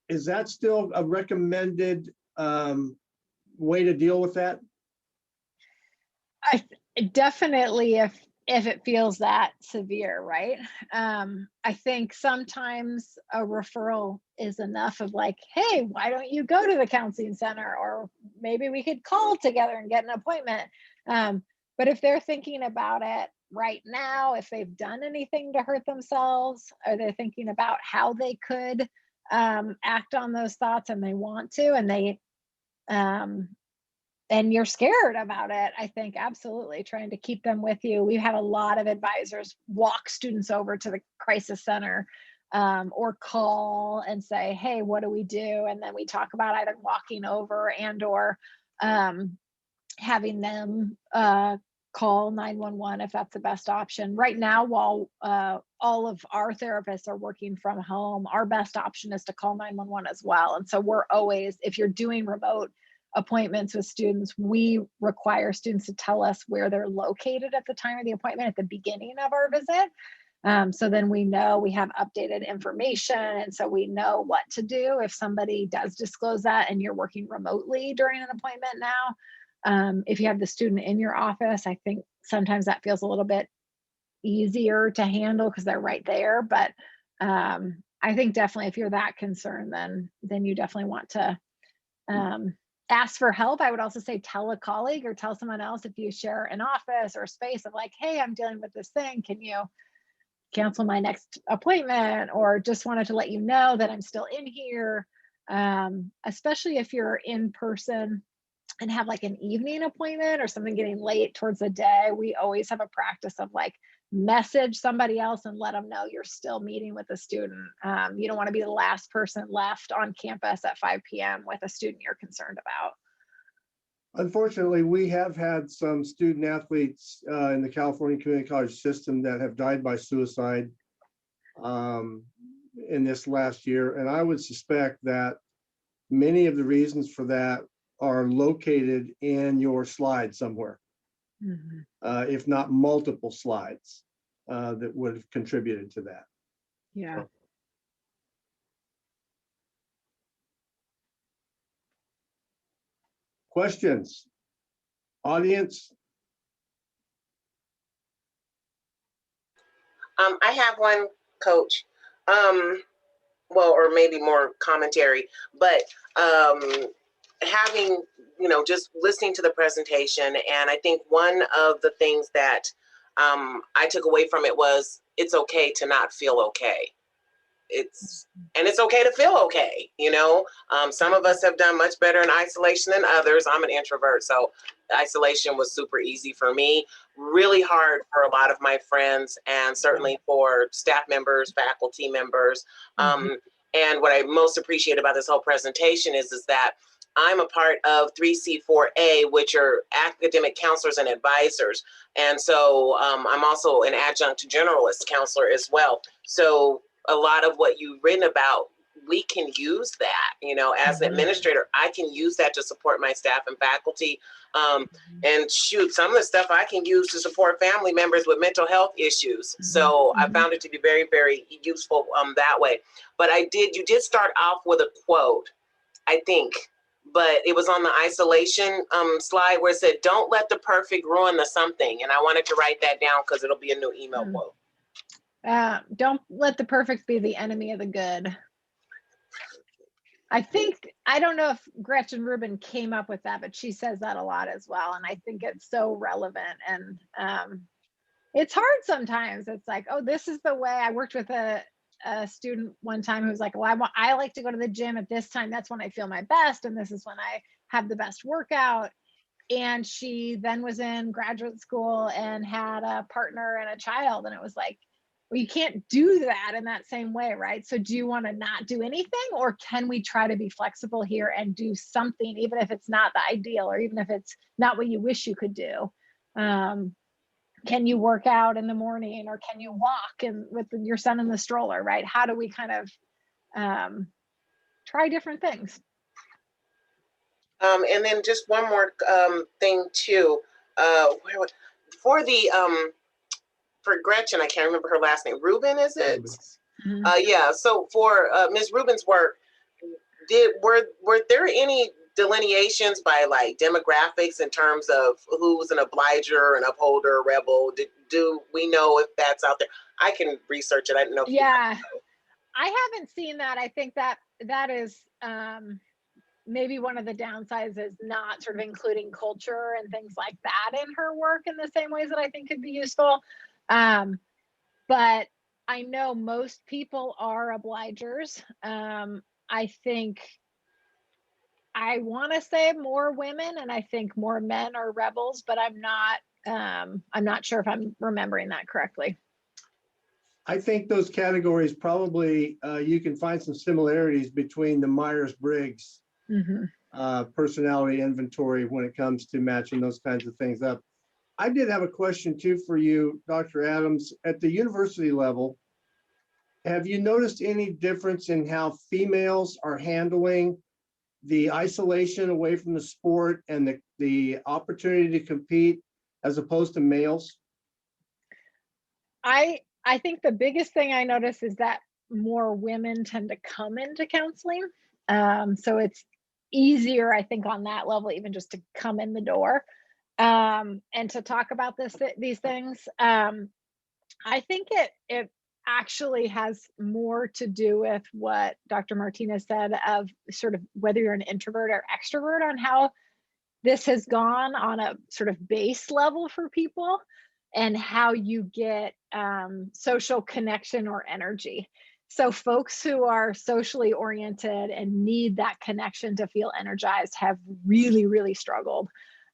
Is that still a recommended way to deal with that? I definitely, if it feels that severe, right? I think sometimes a referral is enough of like, hey, why don't you go to the counseling center? Or maybe we could call together and get an appointment. But if they're thinking about it right now, if they've done anything to hurt themselves, or they're thinking about how they could act on those thoughts and they want to, and they and you're scared about it, I think absolutely trying to keep them with you. We've had a lot of advisors walk students over to the crisis center or call and say, hey, what do we do? And then we talk about either walking over and or having them call 911 if that's the best option. Right now, while all of our therapists are working from home, our best option is to call 911 as well. And so we're always, if you're doing remote appointments with students, we require students to tell us where they're located at the time of the appointment at the beginning of our visit. So then we know we have updated information. And so we know what to do if somebody does disclose that and you're working remotely during an appointment now. If you have the student in your office, I think sometimes that feels a little bit easier to handle because they're right there. But I think definitely if you're that concerned, then you definitely want to ask for help. I would also say tell a colleague or tell someone else if you share an office or a space of like, hey, I'm dealing with this thing. Can you cancel my next appointment, or just wanted to let you know that I'm still in here. Especially if you're in person and have like an evening appointment or something getting late towards the day, we always have a practice of like message somebody else and let them know you're still meeting with a student. You don't want to be the last person left on campus at 5 p.m. with a student you're concerned about. Unfortunately, we have had some student athletes in the California community college system that have died by suicide in this last year. And I would suspect that many of the reasons for that are located in your slide somewhere, if not multiple slides that would have contributed to that. Yeah. So. Questions? Audience? I have one, Coach. Well, or maybe more commentary, but having, just listening to the presentation, and I think one of the things that I took away from it was it's okay to not feel okay. It's okay to feel okay. Some of us have done much better in isolation than others. I'm an introvert, so isolation was super easy for me. Really hard for a lot of my friends, and certainly for staff members, faculty members. And what I most appreciate about this whole presentation is that I'm a part of 3C4A, which are academic counselors and advisors. And so I'm also an adjunct generalist counselor as well. So a lot of what you've written about, we can use that, as an administrator, I can use that to support my staff and faculty. And shoot, some of the stuff I can use to support family members with mental health issues. So I found it to be very, very useful that way. But you did start off with a quote, I think, but it was on the isolation slide where it said, "Don't let the perfect ruin the something." And I wanted to write that down because it'll be a new email quote. Don't let the perfect be the enemy of the good. I don't know if Gretchen Rubin came up with that, but she says that a lot as well. And I think it's so relevant. And it's hard sometimes. It's like, oh, this is the way. I worked with a student one time who was like, well, I like to go to the gym at this time. That's when I feel my best. And this is when I have the best workout. And she then was in graduate school and had a partner and a child. And it was like, well, you can't do that in that same way, right? So do you want to not do anything, or can we try to be flexible here and do something, even if it's not the ideal, or even if it's not what you wish you could do? Can you work out in the morning, or can you walk with your son in the stroller, right? How do we kind of try different things? And then just one more thing too, for Gretchen, I can't remember her last name. Rubin, is it? Yeah. So for Ms. Rubin's work, were there any delineations by like demographics in terms of who's an obliger, an upholder, a rebel? Do we know if that's out there? I can research it. I don't know. Yeah, I haven't seen that. I think that is maybe one of the downsides is not sort of including culture and things like that in her work in the same ways that I think could be useful. But I know most people are obligers. I think I want to say more women, and I think more men are rebels, but I'm not sure if I'm remembering that correctly. I think those categories probably, you can find some similarities between the Myers-Briggs personality inventory when it comes to matching those kinds of things up. I did have a question too for you, Dr. Adams. At the university level, have you noticed any difference in how females are handling the isolation away from the sport and the opportunity to compete as opposed to males? I think the biggest thing I notice is that more women tend to come into counseling. So it's easier, I think, on that level, even just to come in the door and to talk about these things. I think it actually has more to do with what Dr. Martinez said of sort of whether you're an introvert or extrovert, on how this has gone on a sort of base level for people. and how you get social connection or energy. So folks who are socially oriented and need that connection to feel energized have really, really struggled.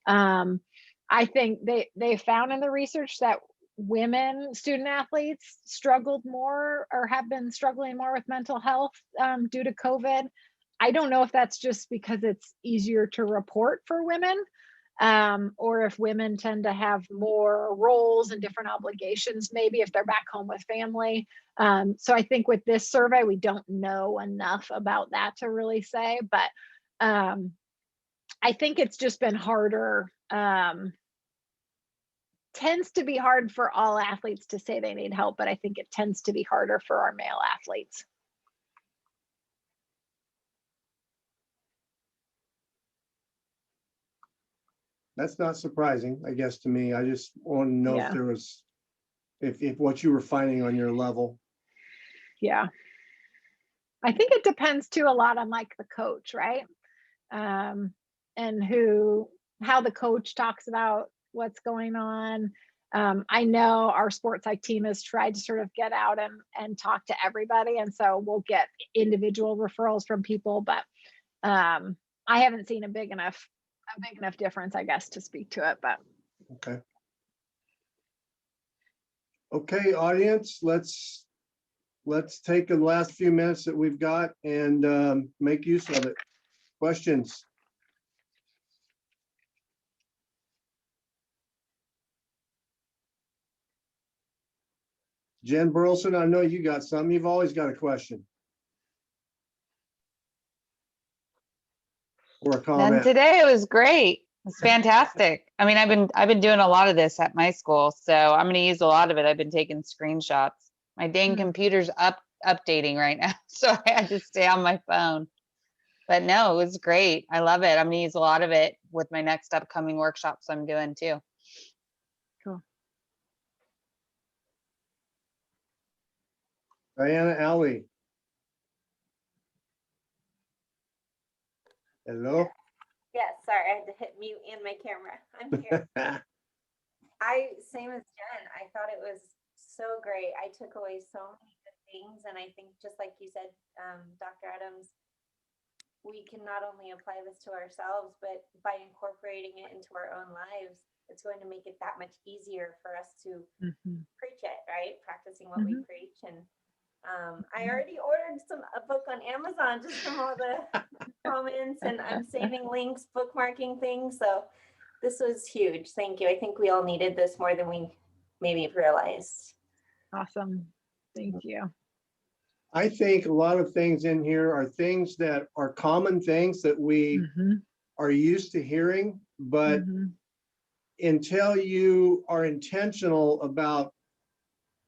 I think they found in the research that women student athletes struggled more or have been struggling more with mental health due to COVID. I don't know if that's just because it's easier to report for women, or if women tend to have more roles and different obligations, maybe if they're back home with family. So I think with this survey, we don't know enough about that to really say, but I think it's just been harder. Tends to be hard for all athletes to say they need help, but I think it tends to be harder for our male athletes. That's not surprising, I guess, to me. I just want to know if Yeah. there was, if what you were finding on your level. Yeah. I think it depends too a lot on like the coach, right? And how the coach talks about what's going on. I know our sports psych team has tried to sort of get out and talk to everybody. And so we'll get individual referrals from people, but I haven't seen a big enough difference, I guess, to speak to it, but. Okay. Okay, audience, let's take the last few minutes that we've got and make use of it. Questions? Jen Burleson, I know you got some. You've always got a question or a And comment. today it was great. It's fantastic. I mean, I've been doing a lot of this at my school, so I'm going to use a lot of it. I've been taking screenshots. My dang computer's updating right now, so I had to stay on my phone. But no, it was great. I love it. I'm going to use a lot of it with my next upcoming workshops I'm doing too. Cool. Diana Alley. Hello. Yes, sorry, I had to hit mute and my camera. I'm here. Same as Jen, I thought it was so great. I took away so many good things. And I think just like you said, Dr. Adams, we can not only apply this to ourselves, but by incorporating it into our own lives, it's going to make it that much easier for us to preach it, right? Practicing what we preach. And I already ordered a book on Amazon just from all the comments, and I'm saving links, bookmarking things. So this was huge. Thank you. I think we all needed this more than we maybe realized. Awesome. Thank you. I think a lot of things in here are things that are common things that we are used to hearing, but until you are intentional about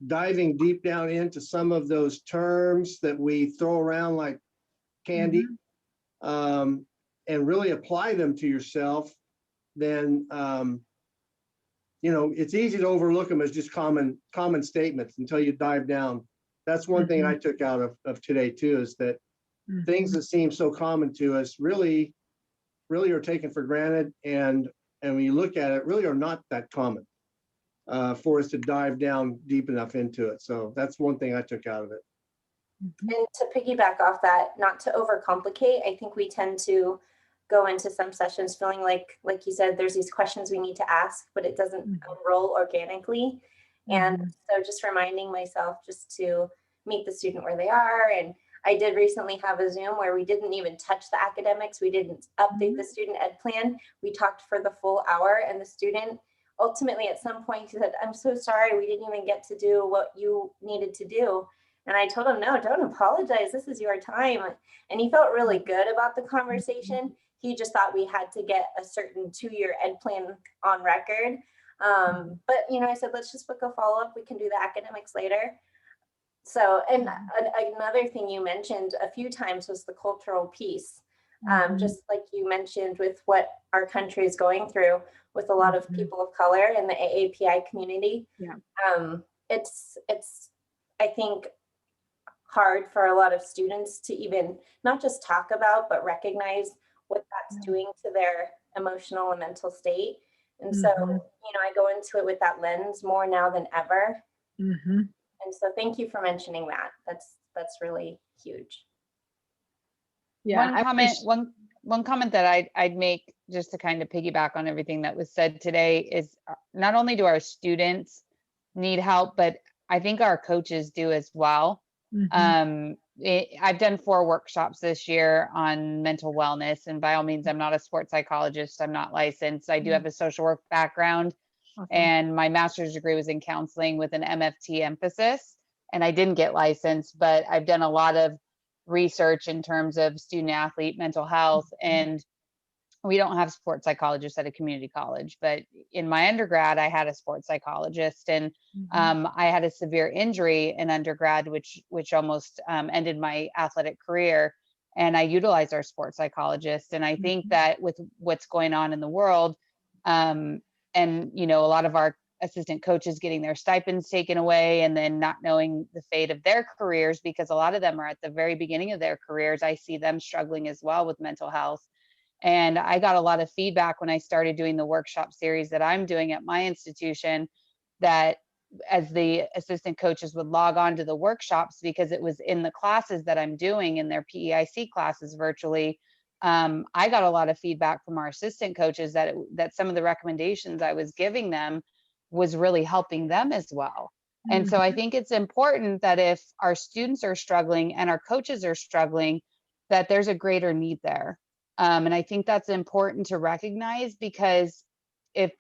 diving deep down into some of those terms that we throw around like candy, and really apply them to yourself, then it's easy to overlook them as just common statements until you dive down. That's one thing I took out of today too, is that things that seem so common to us really are taken for granted, and when you look at it, really are not that common for us to dive down deep enough into it. So that's one thing I took out of it. And to piggyback off that, not to overcomplicate, I think we tend to go into some sessions feeling like you said, there's these questions we need to ask, but it doesn't unroll organically. And so just reminding myself just to meet the student where they are. And I did recently have a Zoom where we didn't even touch the academics. We didn't update the student ed plan. We talked for the full hour, and the student ultimately at some point said, "I'm so sorry, we didn't even get to do what you needed to do." And I told him, "No, don't apologize. This is your time." And he felt really good about the conversation. He just thought we had to get a certain 2-year ed plan on record. But, I said, let's just book a follow-up. We can do the academics later. So, and another thing you mentioned a few times was the cultural piece. Just like you mentioned with what our country is going through with a lot of people of color in the AAPI community. It's I think, hard for a lot of students to even not just talk about, but recognize what that's doing to their emotional and mental state. And so, I go into it with that lens more now than ever. And so thank you for mentioning that. That's really huge. Yeah. One comment that I'd make, just to kind of piggyback on everything that was said today, is not only do our students need help, but I think our coaches do as well. I've done 4 workshops this year on mental wellness, and by all means, I'm not a sports psychologist. I'm not licensed. I do have a social work background. Awesome. And my master's degree was in counseling with an MFT emphasis, and I didn't get licensed, but I've done a lot of research in terms of student athlete mental health. And we don't have sports psychologists at a community college, but in my undergrad, I had a sports psychologist, and I had a severe injury in undergrad, which almost ended my athletic career. And I utilized our sports psychologist. And I think that with what's going on in the world, and a lot of our assistant coaches getting their stipends taken away and then not knowing the fate of their careers, because a lot of them are at the very beginning of their careers, I see them struggling as well with mental health. And I got a lot of feedback when I started doing the workshop series that I'm doing at my institution, that as the assistant coaches would log on to the workshops, because it was in the classes that I'm doing in their PEIC classes virtually, I got a lot of feedback from our assistant coaches that some of the recommendations I was giving them was really helping them as well. And so I think it's important that if our students are struggling and our coaches are struggling, that there's a greater need there. And I think that's important to recognize, because if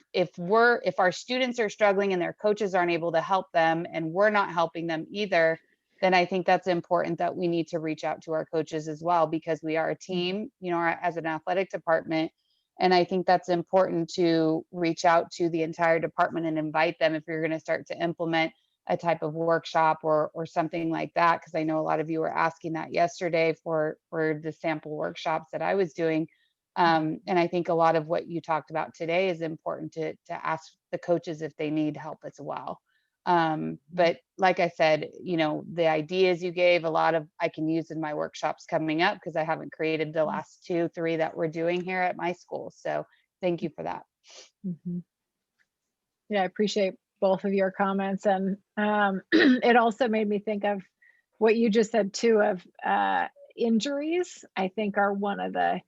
our students are struggling and their coaches aren't able to help them, and we're not helping them either, then I think that's important that we need to reach out to our coaches as well, because we are a team, as an athletic department. And I think that's important to reach out to the entire department and invite them if you're going to start to implement a type of workshop or something like that, because I know a lot of you were asking that yesterday for the sample workshops that I was doing. And I think a lot of what you talked about today is important to ask the coaches if they need help as well. But like I said, the ideas you gave, a lot of I can use in my workshops coming up, because I haven't created the last 2, 3 that we're doing here at my school. So thank you for that. Yeah, I appreciate both of your comments. And it also made me think of what you just said too, of injuries, I think are one of the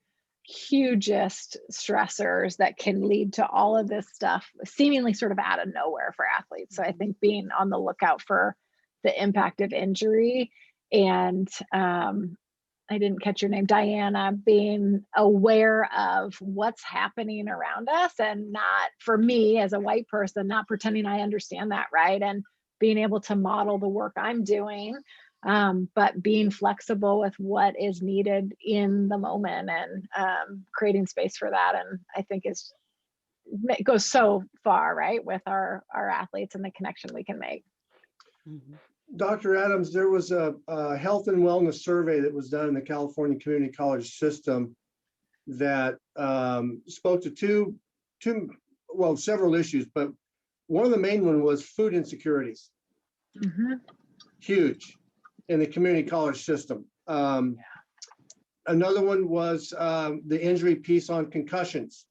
hugest stressors that can lead to all of this stuff seemingly sort of out of nowhere for athletes. So I think being on the lookout for the impact of injury, and I didn't catch your name, Diana, being aware of what's happening around us, and not, for me as a white person, not pretending I understand that, right? And being able to model the work I'm doing, but being flexible with what is needed in the moment, and creating space for that. And I think it goes so far, right, with our athletes and the connection we can make. Dr. Adams, there was a health and wellness survey that was done in the California Community College system that spoke to several issues, but one of the main one was food insecurities. Huge in the community college system. Another one was the injury piece on concussions,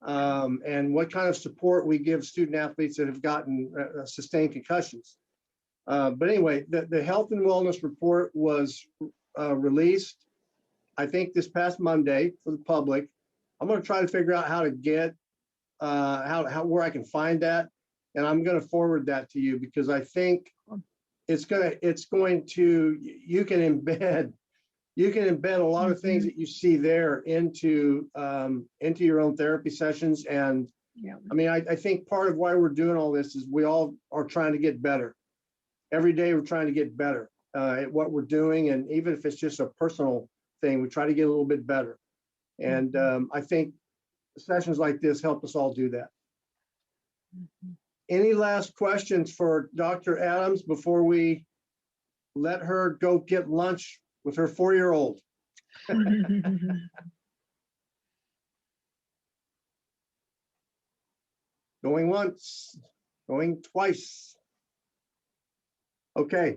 and what kind of support we give student athletes that have gotten sustained concussions. But anyway, the health and wellness report was released, I think, this past Monday for the public. I'm going to try to figure out how to get where I can find that, and I'm going to forward that to you, because I think it's going to you can embed a lot of things that you see there into your own therapy sessions. And I mean, I think part of why we're doing all this is we all are trying to get better. Every day we're trying to get better at what we're doing, and even if it's just a personal thing, we try to get a little bit better. And I think sessions like this help us all do that. Any last questions for Dr. Adams before we let her go get lunch with her 4-year-old? Going once, going twice. Okay,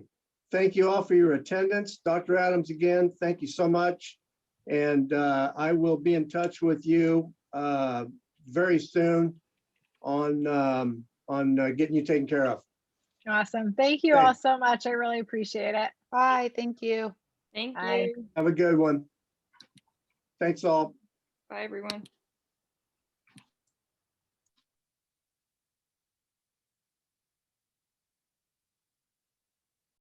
thank you all for your attendance. Dr. Adams, again, thank you so much. And I will be in touch with you very soon on getting you taken care of. Awesome. Thank you Okay. all so much. I really appreciate it. Bye. Thank you. Thank Bye. you. Have a good one. Thanks all. Bye, everyone.